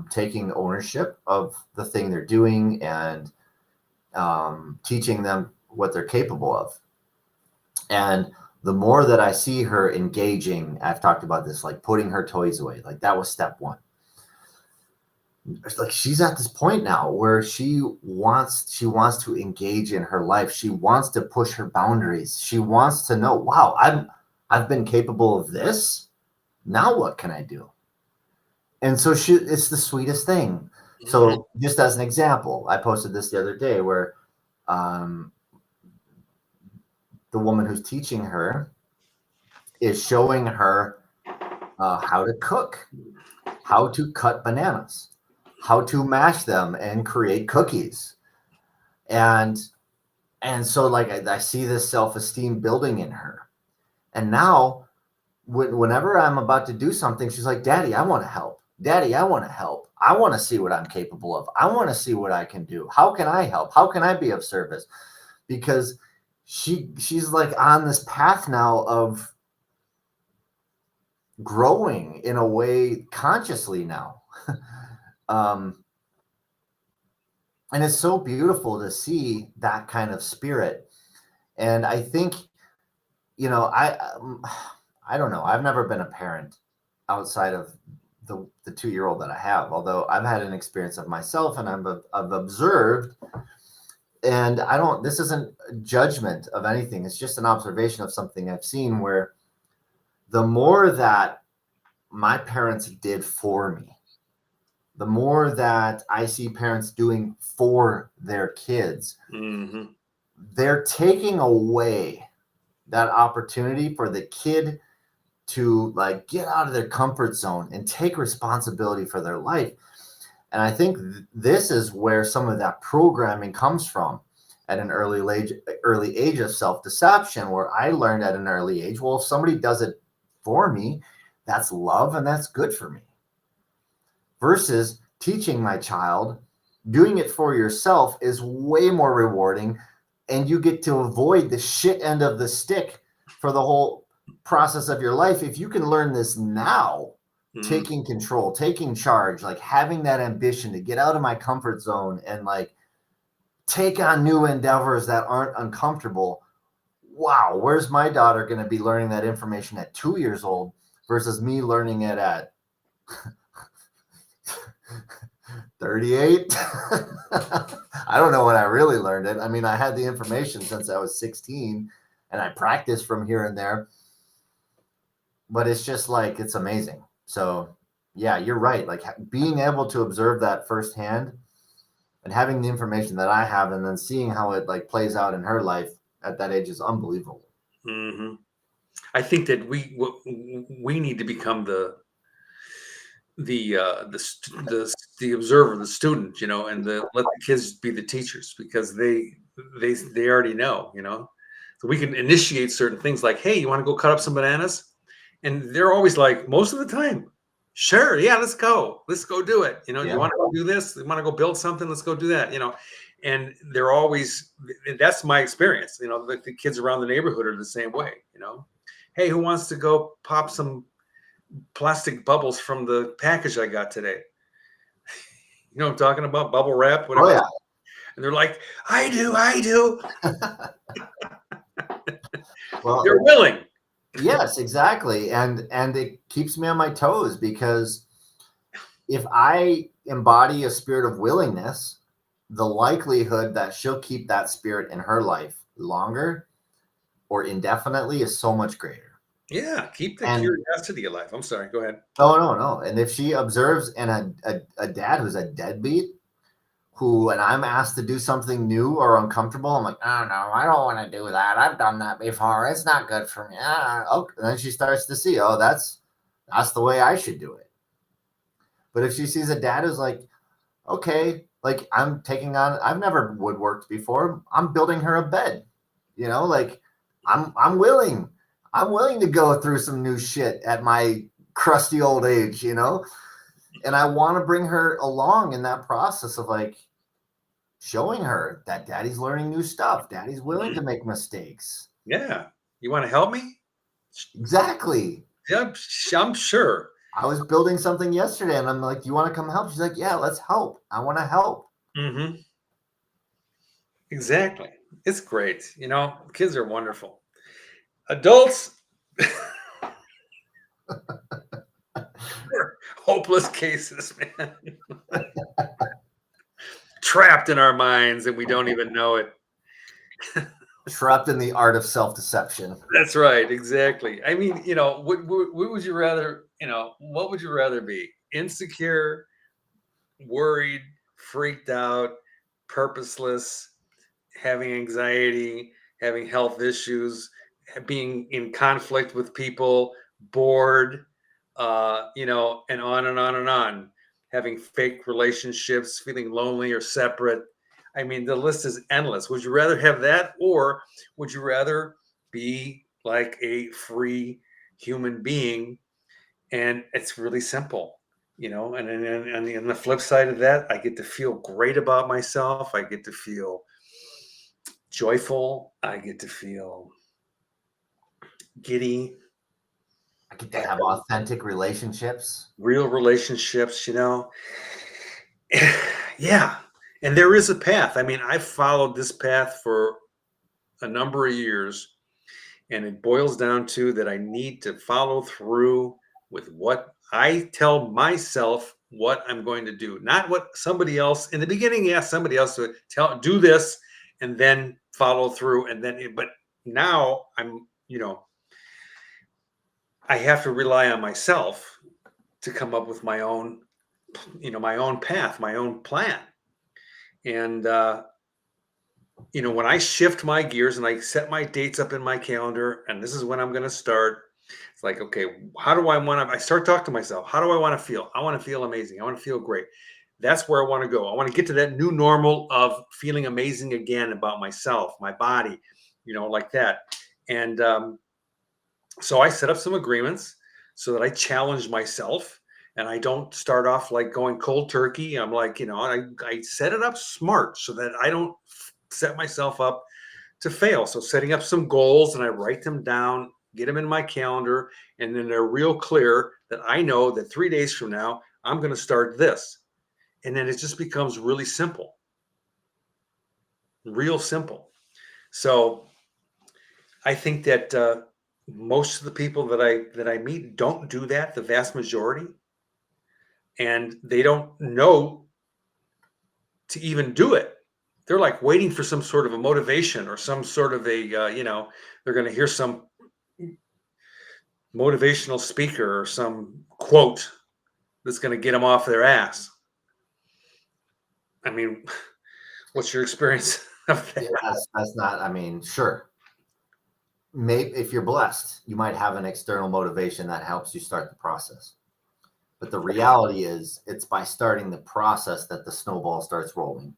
taking ownership of the thing they're doing and teaching them what they're capable of. And the more that I see her engaging, I've talked about this, like putting her toys away, like that was step one. It's like she's at this point now where she wants to engage in her life. She wants to push her boundaries. She wants to know, wow, I've been capable of this. Now what can I do? And so it's the sweetest thing. So just as an example, I posted this the other day where the woman who's teaching her is showing her how to cook, how to cut bananas, how to mash them and create cookies. And so like I see this self-esteem building in her. And now whenever I'm about to do something, she's like, Daddy, I want to help. Daddy, I want to help. I want to see what I'm capable of. I want to see what I can do. How can I help? How can I be of service? Because she's like on this path now of growing in a way consciously now. um, and it's so beautiful to see that kind of spirit. And I think, I don't know. I've never been a parent outside of the 2-year-old that I have, although I've had an experience of myself and I've observed, and this isn't a judgment of anything. It's just an observation of something I've seen, where the more that my parents did for me, the more that I see parents doing for their kids, Mm-hmm. they're taking away that opportunity for the kid to like get out of their comfort zone and take responsibility for their life. And I think this is where some of that programming comes from at an early age of self-deception, where I learned at an early age, well, if somebody does it for me, that's love and that's good for me. Versus teaching my child, doing it for yourself is way more rewarding, and you get to avoid the shit end of the stick for the whole process of your life. If you can learn this now, taking control, taking charge, like having that ambition to get out of my comfort zone and like take on new endeavors that aren't uncomfortable. Wow, where's my daughter going to be learning that information at 2 years old versus me learning it at 38? I don't know when I really learned it. I mean, I had the information since I was 16 and I practiced from here and there, but it's just like, it's amazing. So yeah, you're right. Like being able to observe that firsthand and having the information that I have and then seeing how it like plays out in her life at that age is unbelievable. Mm-hmm. I think that we need to become the observer, the student, and let the kids be the teachers, because they already know, so we can initiate certain things like, hey, you want to go cut up some bananas? And they're always like, most of the time, sure, yeah, let's go do it. Do Yeah. you want to go do this? You want to go build something? Let's go do that. And they're always, that's my experience. The kids around the neighborhood are the same way. Hey, who wants to go pop some plastic bubbles from the package I got today? You know what I'm talking about? Bubble wrap, Oh whatever. yeah. And they're like, I do. Well, They're willing. yes, exactly. And it keeps me on my toes, because if I embody a spirit of willingness, the likelihood that she'll keep that spirit in her life longer or indefinitely is so much greater. Yeah, keep the And curiosity alive. I'm sorry, go ahead. no. And if she observes and a dad who's a deadbeat, and I'm asked to do something new or uncomfortable, I'm like, oh no, I don't want to do that. I've done that before. It's not good for me. Okay. And then she starts to see, oh, that's the way I should do it. But if she sees a dad who's like, okay, like I've never woodworked before. I'm building her a bed, like I'm willing. I'm willing to go through some new shit at my crusty old age, and I want to bring her along in that process of like showing her that daddy's learning new stuff. Daddy's willing to make mistakes. Yeah. You want to help me? Exactly. Yeah, I'm sure. I was building something yesterday and I'm like, you want to come help? She's like, yeah, let's help. I want to help. Mm-hmm. Exactly. It's great. Kids are wonderful. Adults, we're hopeless cases, man. Trapped in our minds and we don't even know it. Trapped in the art of self-deception. That's right. Exactly. I mean, what would you rather, what would you rather be? Insecure, worried, freaked out, purposeless, having anxiety, having health issues, being in conflict with people, bored, and on and on and on, having fake relationships, feeling lonely or separate. I mean, the list is endless. Would you rather have that, or would you rather be like a free human being? And it's really simple. And on the flip side of that, I get to feel great about myself. I get to feel joyful. I get to feel giddy. I get to have authentic relationships. real relationships, Yeah. And there is a path. I mean, I've followed this path for a number of years, and it boils down to that I need to follow through with what I tell myself what I'm going to do, not what somebody else in the beginning asked somebody else to do this and then follow through. And then, but now I have to rely on myself to come up with my own path, my own plan. And, when I shift my gears and I set my dates up in my calendar, and this is when I'm going to start, it's like, okay, how do I want to? I start talking to myself. How do I want to feel? I want to feel amazing. I want to feel great. That's where I want to go. I want to get to that new normal of feeling amazing again about myself, my body, like that. And so I set up some agreements so that I challenge myself and I don't start off like going cold turkey. I'm like, I set it up smart so that I don't set myself up to fail. So setting up some goals and I write them down, get them in my calendar, and then they're real clear that I know that 3 days from now, I'm going to start this. And then it just becomes really simple, real simple. So I think that most of the people that I meet don't do that, the vast majority, and they don't know to even do it. They're like waiting for some sort of a motivation or some sort of they're going to hear some motivational speaker or some quote that's going to get them off their ass. I mean, what's your experience of that? Yeah, that's not, I mean, sure. Maybe if you're blessed, you might have an external motivation that helps you start the process. But the reality is, it's by starting the process that the snowball starts rolling.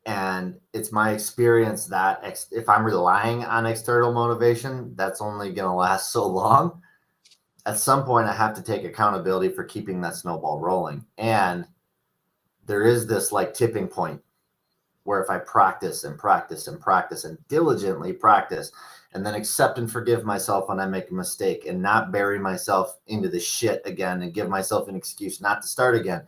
And it's my experience that if I'm relying on external motivation, that's only going to last so long. At some point, I have to take accountability for keeping that snowball rolling. And there is this like tipping point where if I practice and practice and practice and diligently practice, and then accept and forgive myself when I make a mistake and not bury myself into the shit again and give myself an excuse not to start again.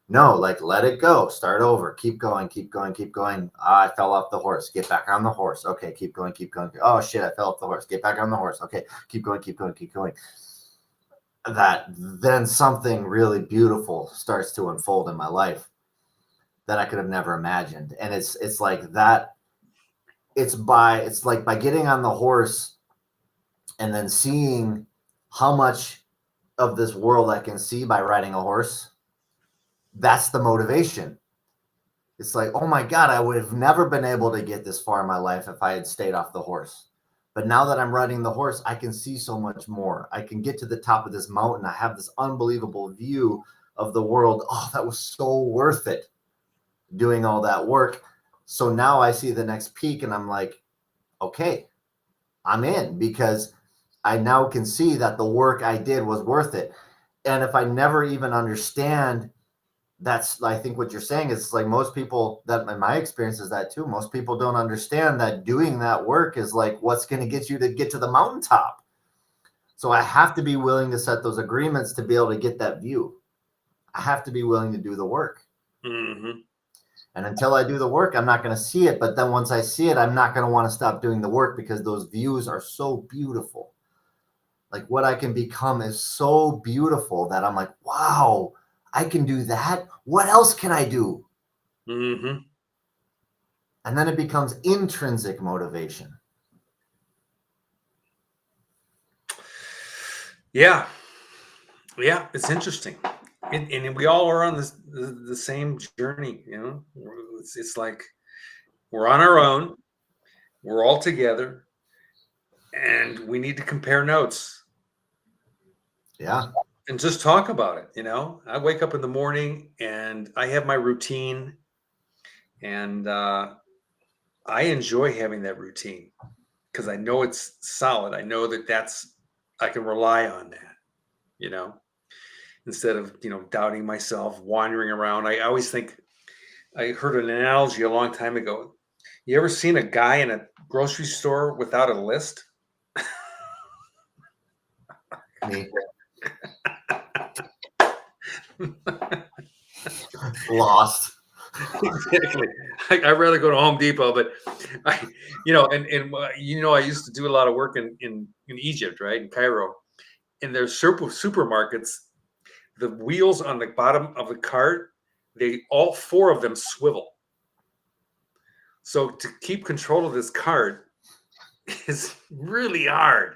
No, like let it go, start over, keep going, keep going, keep going. I fell off the horse, get back on the horse. Okay, keep going, keep going. Oh shit, I fell off the horse, get back on the horse. Okay, keep going, keep going, keep going. That then something really beautiful starts to unfold in my life that I could have never imagined. And it's like that. It's like by getting on the horse and then seeing how much of this world I can see by riding a horse. That's the motivation. It's like, oh my God, I would have never been able to get this far in my life if I had stayed off the horse. But now that I'm riding the horse, I can see so much more. I can get to the top of this mountain. I have this unbelievable view of the world. Oh, that was so worth it doing all that work. So now I see the next peak and I'm like, okay, I'm in, because I now can see that the work I did was worth it. And if I never even understand, that's, I think what you're saying is like most people, that in my experience is that too, most people don't understand that doing that work is like what's going to get you to get to the mountaintop. So I have to be willing to set those agreements to be able to get that view. I have to be willing to do the work. Mm-hmm. And until I do the work, I'm not going to see it. But then once I see it, I'm not going to want to stop doing the work because those views are so beautiful. Like what I can become is so beautiful that I'm like, wow, I can do that. What else can I do? Mm-hmm. And then it becomes intrinsic motivation. Yeah. Yeah. It's interesting. And we all are on the same journey, It's like we're on our own, we're all together, and we need to compare notes. Yeah. And just talk about it. I wake up in the morning and I have my routine, and I enjoy having that routine because I know it's solid. I know I can rely on that, instead of, doubting myself, wandering around. I always think, I heard an analogy a long time ago. You ever seen a guy in a grocery store without a list? Me. Lost. Exactly. I'd rather go to Home Depot, but I, I used to do a lot of work in Egypt, right, in Cairo, and there's supermarkets. The wheels on the bottom of the cart, they all four of them swivel. So to keep control of this cart is really hard.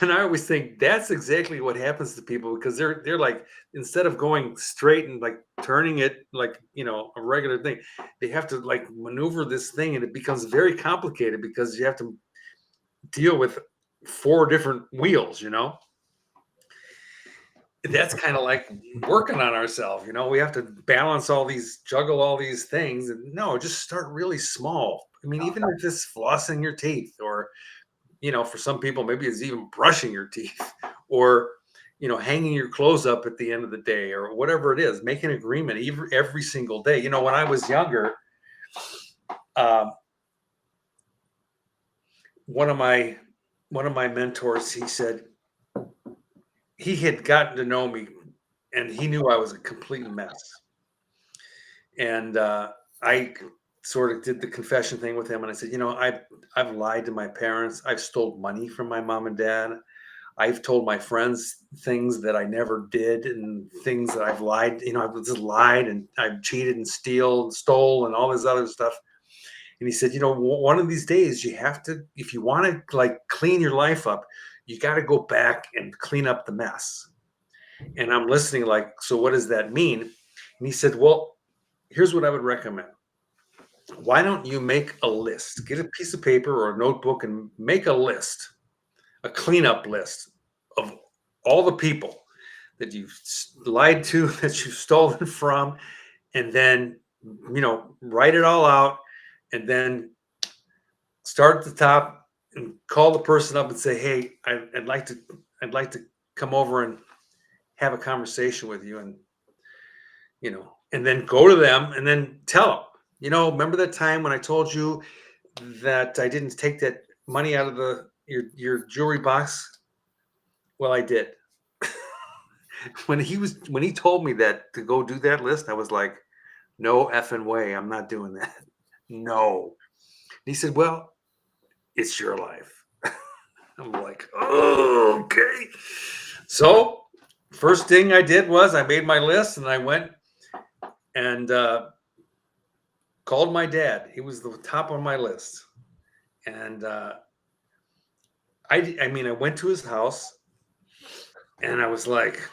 And I always think that's exactly what happens to people because they're like instead of going straight and like turning it like a regular thing, they have to like maneuver this thing and it becomes very complicated because you have to deal with four different wheels. That's kind of like working on ourselves. We have to balance all these, juggle all these things, and no, just start really small. I mean, even if it's flossing your teeth or for some people, maybe it's even brushing your teeth or, hanging your clothes up at the end of the day or whatever it is, make an agreement every single day. When I was younger, um, one of my mentors, he said he had gotten to know me and he knew I was a complete mess. And I sort of did the confession thing with him. And I said, I've lied to my parents. I've stole money from my mom and dad. I've told my friends things that I never did and things that I've lied, I've just lied and I've cheated and stole and all this other stuff. And he said, one of these days you have to, if you want to like clean your life up, you got to go back and clean up the mess. And I'm listening like, so what does that mean? And he said, well, here's what I would recommend. Why don't you make a list? Get a piece of paper or a notebook and make a list, a cleanup list of all the people that you've lied to, that you've stolen from, and then, write it all out and then start at the top and call the person up and say, hey, I'd like to come over and have a conversation with you. And then go to them and then tell them, remember that time when I told you that I didn't take that money out of your jewelry box? Well, I did. When he told me that to go do that list, I was like, no effing way. I'm not doing that. No. He said, well, it's your life. I'm like, oh, okay. So first thing I did was I made my list and I went and called my dad. He was the top on my list. And I went to his house and I was like,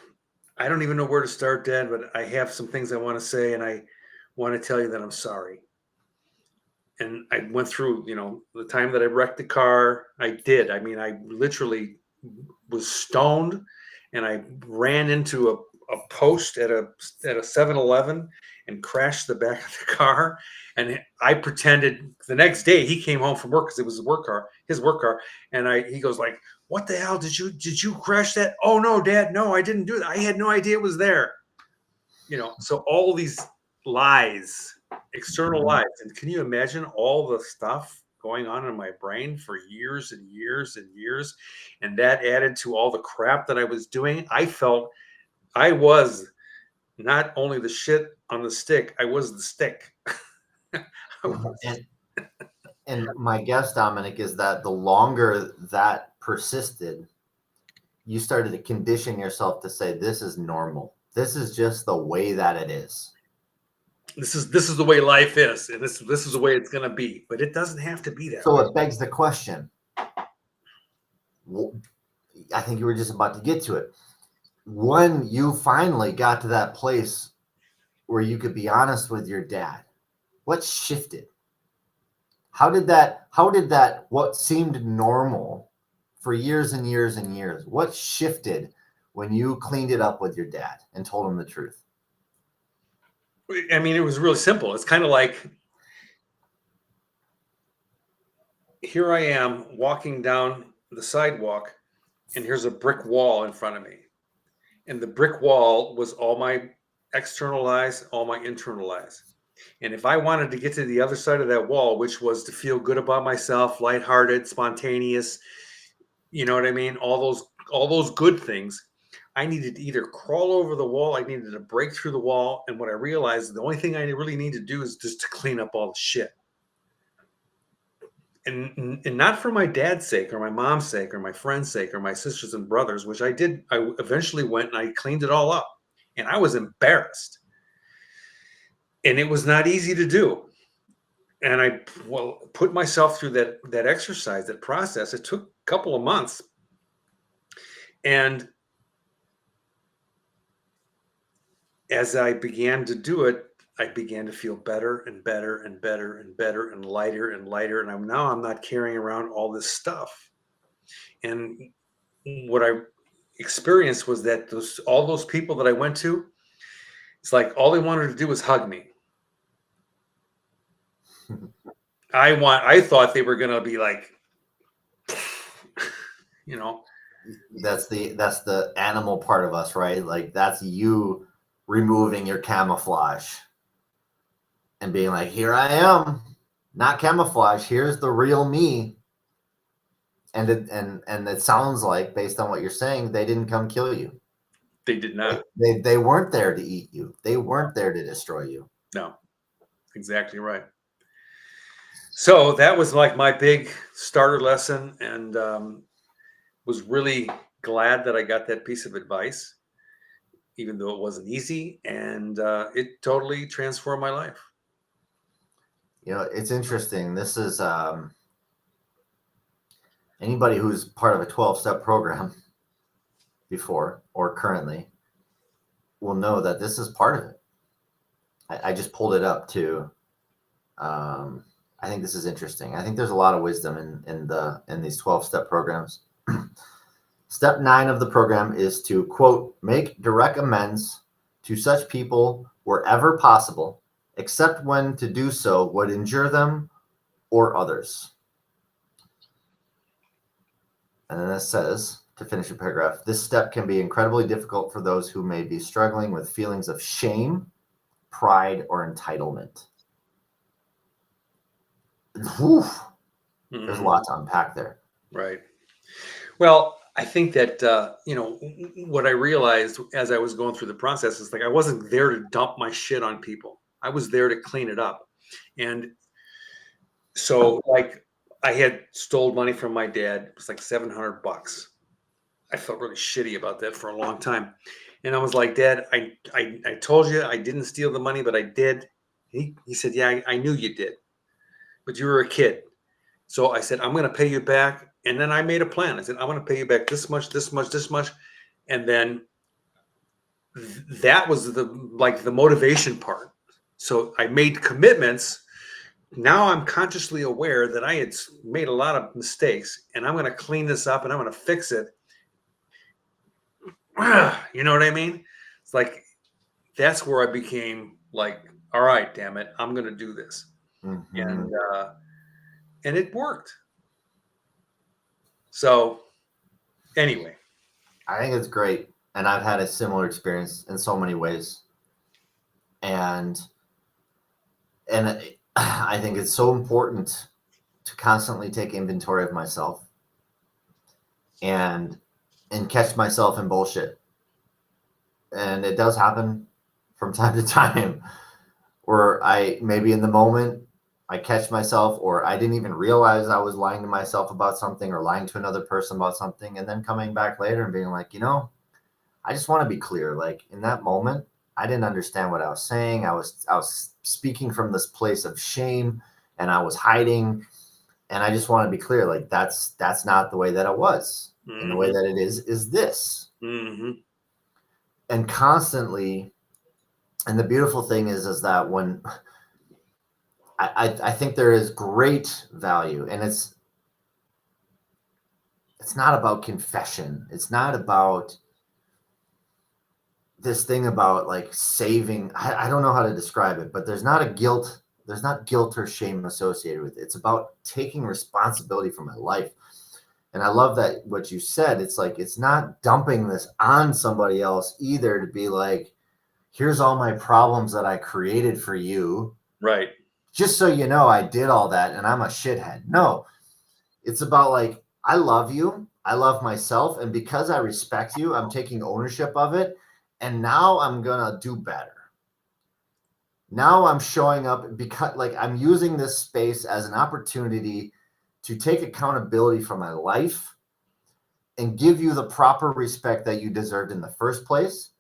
I don't even know where to start, Dad, but I have some things I want to say and I want to tell you that I'm sorry. And I went through, the time that I wrecked the car. I did. I literally was stoned and I ran into a post at a 7-Eleven and crashed the back of the car. And I pretended the next day he came home from work because it was his work car. And he goes like, what the hell did you crash that? Oh no, Dad, no, I didn't do that. I had no idea it was there. So all these lies, external lies. And can you imagine all the stuff going on in my brain for years and years and years? And that added to all the crap that I was doing. I felt I was not only the shit on the stick, I was the stick. And my guess, Dominic, is that the longer that persisted, you started to condition yourself to say, this is normal. This is just the way that it is. This is the way life is, and this is the way it's going to be. But it doesn't have to be that So way. it begs the question. I think you were just about to get to it. When you finally got to that place where you could be honest with your dad, what shifted? How did that, what seemed normal for years and years and years, what shifted when you cleaned it up with your dad and told him the truth? It was really simple. It's kind of like, here I am walking down the sidewalk and here's a brick wall in front of me. And the brick wall was all my external lies, all my internal lies. And if I wanted to get to the other side of that wall, which was to feel good about myself, lighthearted, spontaneous, you know what I mean? All those all those good things, I needed to either crawl over the wall, I needed to break through the wall, and what I realized, the only thing I really need to do is just to clean up all the shit. And not for my dad's sake or my mom's sake or my friend's sake or my sisters and brothers, which I did. I eventually went and I cleaned it all up, and I was embarrassed, and it was not easy to do. And I put myself through that exercise, that process. It took a couple of months, and as I began to do it, I began to feel better and better and better and better and lighter and lighter. And I'm not carrying around all this stuff. And what I experienced was that all those people that I went to, it's like all they wanted to do was hug me. I thought they were gonna be like, you know. That's the animal part of us, right? Like that's you removing your camouflage and being like, here I am, not camouflage. Here's the real me. And it sounds like, based on what you're saying, they didn't come kill you. They did not. They weren't there to eat you. They weren't there to destroy you. No, exactly right. So that was like my big starter lesson, and was really glad that I got that piece of advice, even though it wasn't easy, and it totally transformed my life. It's interesting. This is anybody who's part of a 12-step program before or currently will know that this is part of it. I just pulled it up too. I think this is interesting. I think there's a lot of wisdom in these 12-step programs. Step 9 of the program is to, quote, make direct amends to such people wherever possible, except when to do so would injure them or others. And then it says, to finish the paragraph, this step can be incredibly difficult for those who may be struggling with feelings of shame, pride, or entitlement. Whew. There's a lot to unpack there. Right. Well, I think that, what I realized as I was going through the process is like, I wasn't there to dump my shit on people. I was there to clean it up. And so like I had stole money from my dad. It was like $700. I felt really shitty about that for a long time. And I was like, Dad, I told you I didn't steal the money, but I did. He said, yeah, I knew you did, but you were a kid. So I said, I'm going to pay you back. And then I made a plan. I said, I'm going to pay you back this much, this much, this much. And then that was the motivation part. So I made commitments. Now I'm consciously aware that I had made a lot of mistakes, and I'm going to clean this up and I'm going to fix it. You know what I mean? It's like, that's where I became like, all right, damn it, I'm going to do this. Mm-hmm. And it worked. So anyway, I think it's great. And I've had a similar experience in so many ways. And I think it's so important to constantly take inventory of myself and catch myself in bullshit. And it does happen from time to time where I maybe in the moment I catch myself, or I didn't even realize I was lying to myself about something or lying to another person about something, and then coming back later and being like, I just want to be clear. Like in that moment, I didn't understand what I was saying. I was speaking from this place of shame, and I was hiding. And I just want to be clear. Like that's not the way that it was. Mm-hmm. And the way that it is this. Mm-hmm. And constantly, and the beautiful thing is that when I think there is great value, and it's not about confession. It's not about this thing about like saving. I don't know how to describe it, but there's not guilt or shame associated with it. It's about taking responsibility for my life. And I love that what you said. It's like, it's not dumping this on somebody else either, to be like, here's all my problems that I created for you. Right. Just so you know, I did all that and I'm a shithead. No, it's about like, I love you. I love myself. And because I respect you, I'm taking ownership of it. And now I'm going to do better. Now I'm showing up because like I'm using this space as an opportunity to take accountability for my life and give you the proper respect that you deserved in the first place,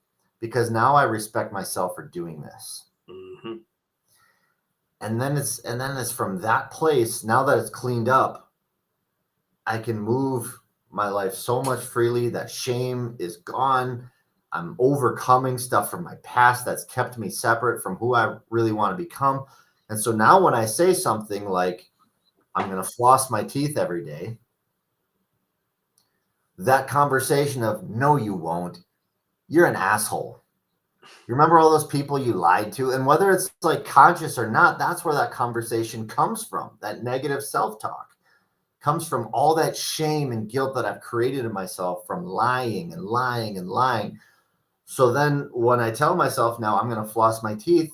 because now I respect myself for doing this. Mm-hmm. And then it's from that place, now that it's cleaned up, I can move my life so much freely. That shame is gone. I'm overcoming stuff from my past that's kept me separate from who I really want to become. And so now when I say something like, I'm going to floss my teeth every day, that conversation of, no, you won't, you're an asshole. You remember all those people you lied to? And whether it's like conscious or not, that's where that conversation comes from. That negative self-talk comes from all that shame and guilt that I've created in myself from lying and lying and lying. So then when I tell myself now I'm going to floss my teeth,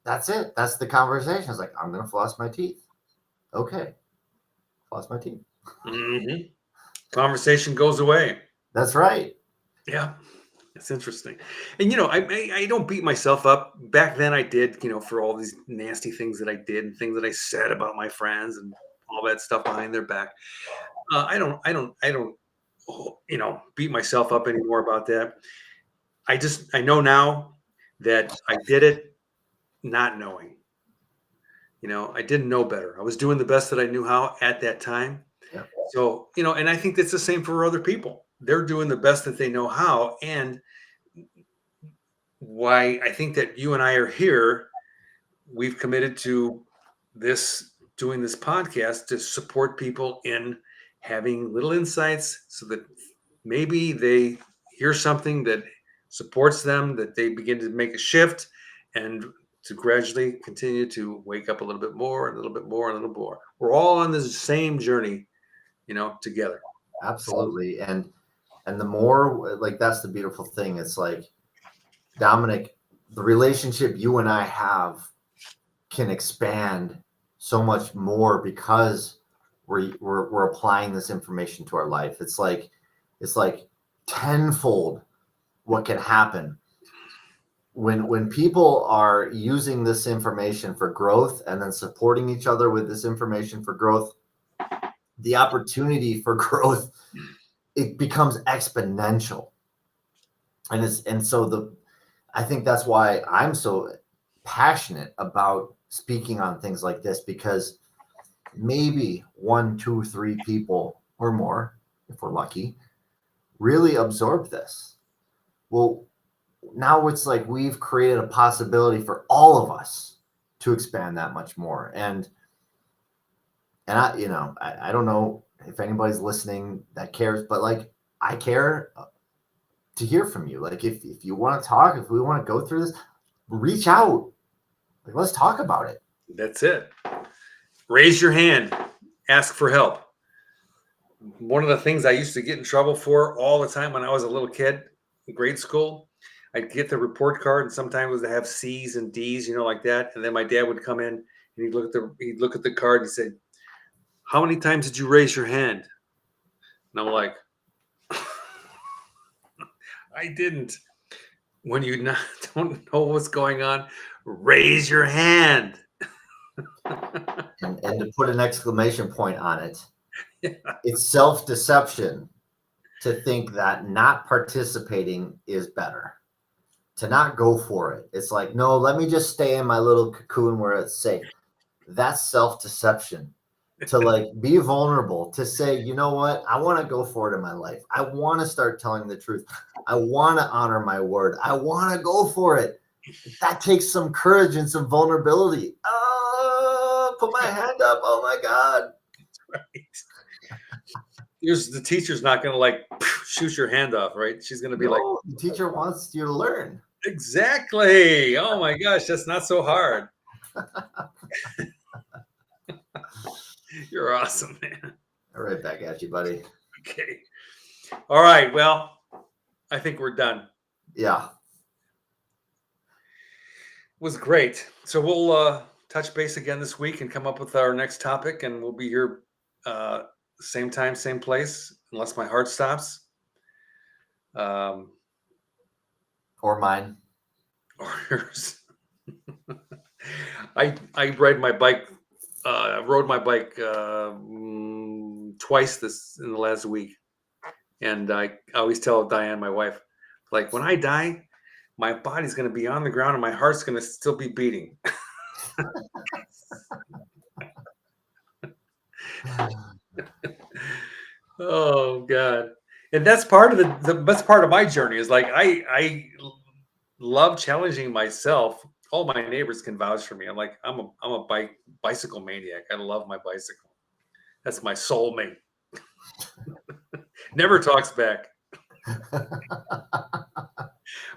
that's it. That's the conversation. It's like, I'm going to floss my teeth. Okay. Floss my teeth. Mm-hmm. Conversation goes away. That's right. Yeah. That's interesting. And, I don't beat myself up. Back then I did, for all these nasty things that I did and things that I said about my friends and all that stuff behind their back. I don't, beat myself up anymore about that. I know now that I did it not knowing. I didn't know better. I was doing the best that I knew how at that time. Yeah. So, and I think that's the same for other people. They're doing the best that they know how. And why I think that you and I are here, we've committed to doing this podcast to support people in having little insights so that maybe they hear something that supports them, that they begin to make a shift and to gradually continue to wake up a little bit more, a little bit more, a little more. We're all on the same journey, together. Absolutely. And the more, like, that's the beautiful thing. It's like, Domenic, the relationship you and I have can expand so much more because we're applying this information to our life. It's like tenfold what can happen when people are using this information for growth and then supporting each other with this information for growth. The opportunity for growth, it becomes exponential. And so I think that's why I'm so passionate about speaking on things like this, because maybe 1, 2, 3 people or more, if we're lucky, really absorb this. Well, now it's like we've created a possibility for all of us to expand that much more. And I don't know if anybody's listening that cares, but like, I care to hear from you. Like, if you want to talk, if we want to go through this, reach out. Like, let's talk about it. That's it. Raise your hand. Ask for help. One of the things I used to get in trouble for all the time when I was a little kid in grade school, I'd get the report card, and sometimes it was to have C's and D's, like that. And then my dad would come in and he'd look at the card and say, "How many times did you raise your hand?" And I'm like, "I didn't." When you don't know what's going on, raise your hand. And to put an exclamation point on it, Yeah. it's self-deception to think that not participating is better, to not go for it. It's like, no, let me just stay in my little cocoon where it's safe. That's self-deception. To like be vulnerable, to say, you know what, I want to go for it in my life. I want to start telling the truth. I want to honor my word. I want to go for it. That takes some courage and some vulnerability. Oh, put my hand up. Oh my God. Right. The teacher's not going to like shoot your hand off, right? She's going to be like, the teacher wants you to learn. Exactly. Oh my gosh, that's not so hard. You're awesome, man. All right, back at you, buddy. Okay. All right. Well, I think we're done. Yeah. It was great. So we'll touch base again this week and come up with our next topic, and we'll be here same time, same place, unless my heart stops. Or mine. yours. I rode my bike twice this in the last week, and I always tell Diane, my wife, like, when I die, my body's going to be on the ground and my heart's going to still be beating. Oh God. And that's part of the best part of my journey is like I love challenging myself. All my neighbors can vouch for me. I'm a bicycle maniac. I love my bicycle. That's my soulmate. Never talks back.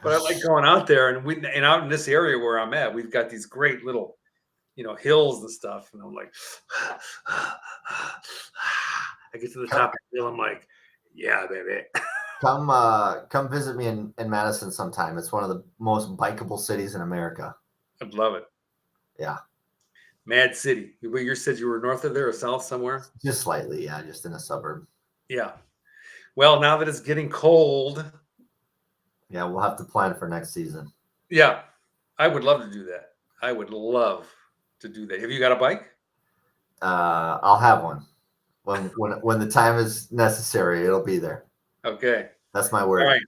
But I like going out there, and out in this area where I'm at, we've got these great little, hills and stuff. And I'm like, I get to the top of the hill. I'm like, yeah, baby. Come visit me in Madison sometime. It's one of the most bikeable cities in America. I'd love it. Yeah. Mad City. You said you were north of there or south somewhere? Just slightly, yeah, just in a suburb. Yeah. Well, now that it's getting cold. Yeah, we'll have to plan for next season. Yeah. I would love to do that. I would love to do that. Have you got a bike? I'll have one. When the time is necessary, it'll be there. Okay. That's my word. All right.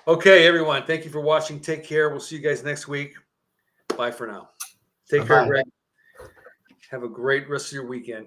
Okay, everyone. Thank you for watching. Take care. We'll see you guys next week. Bye for now. Take care, Greg. Have a great rest of your weekend.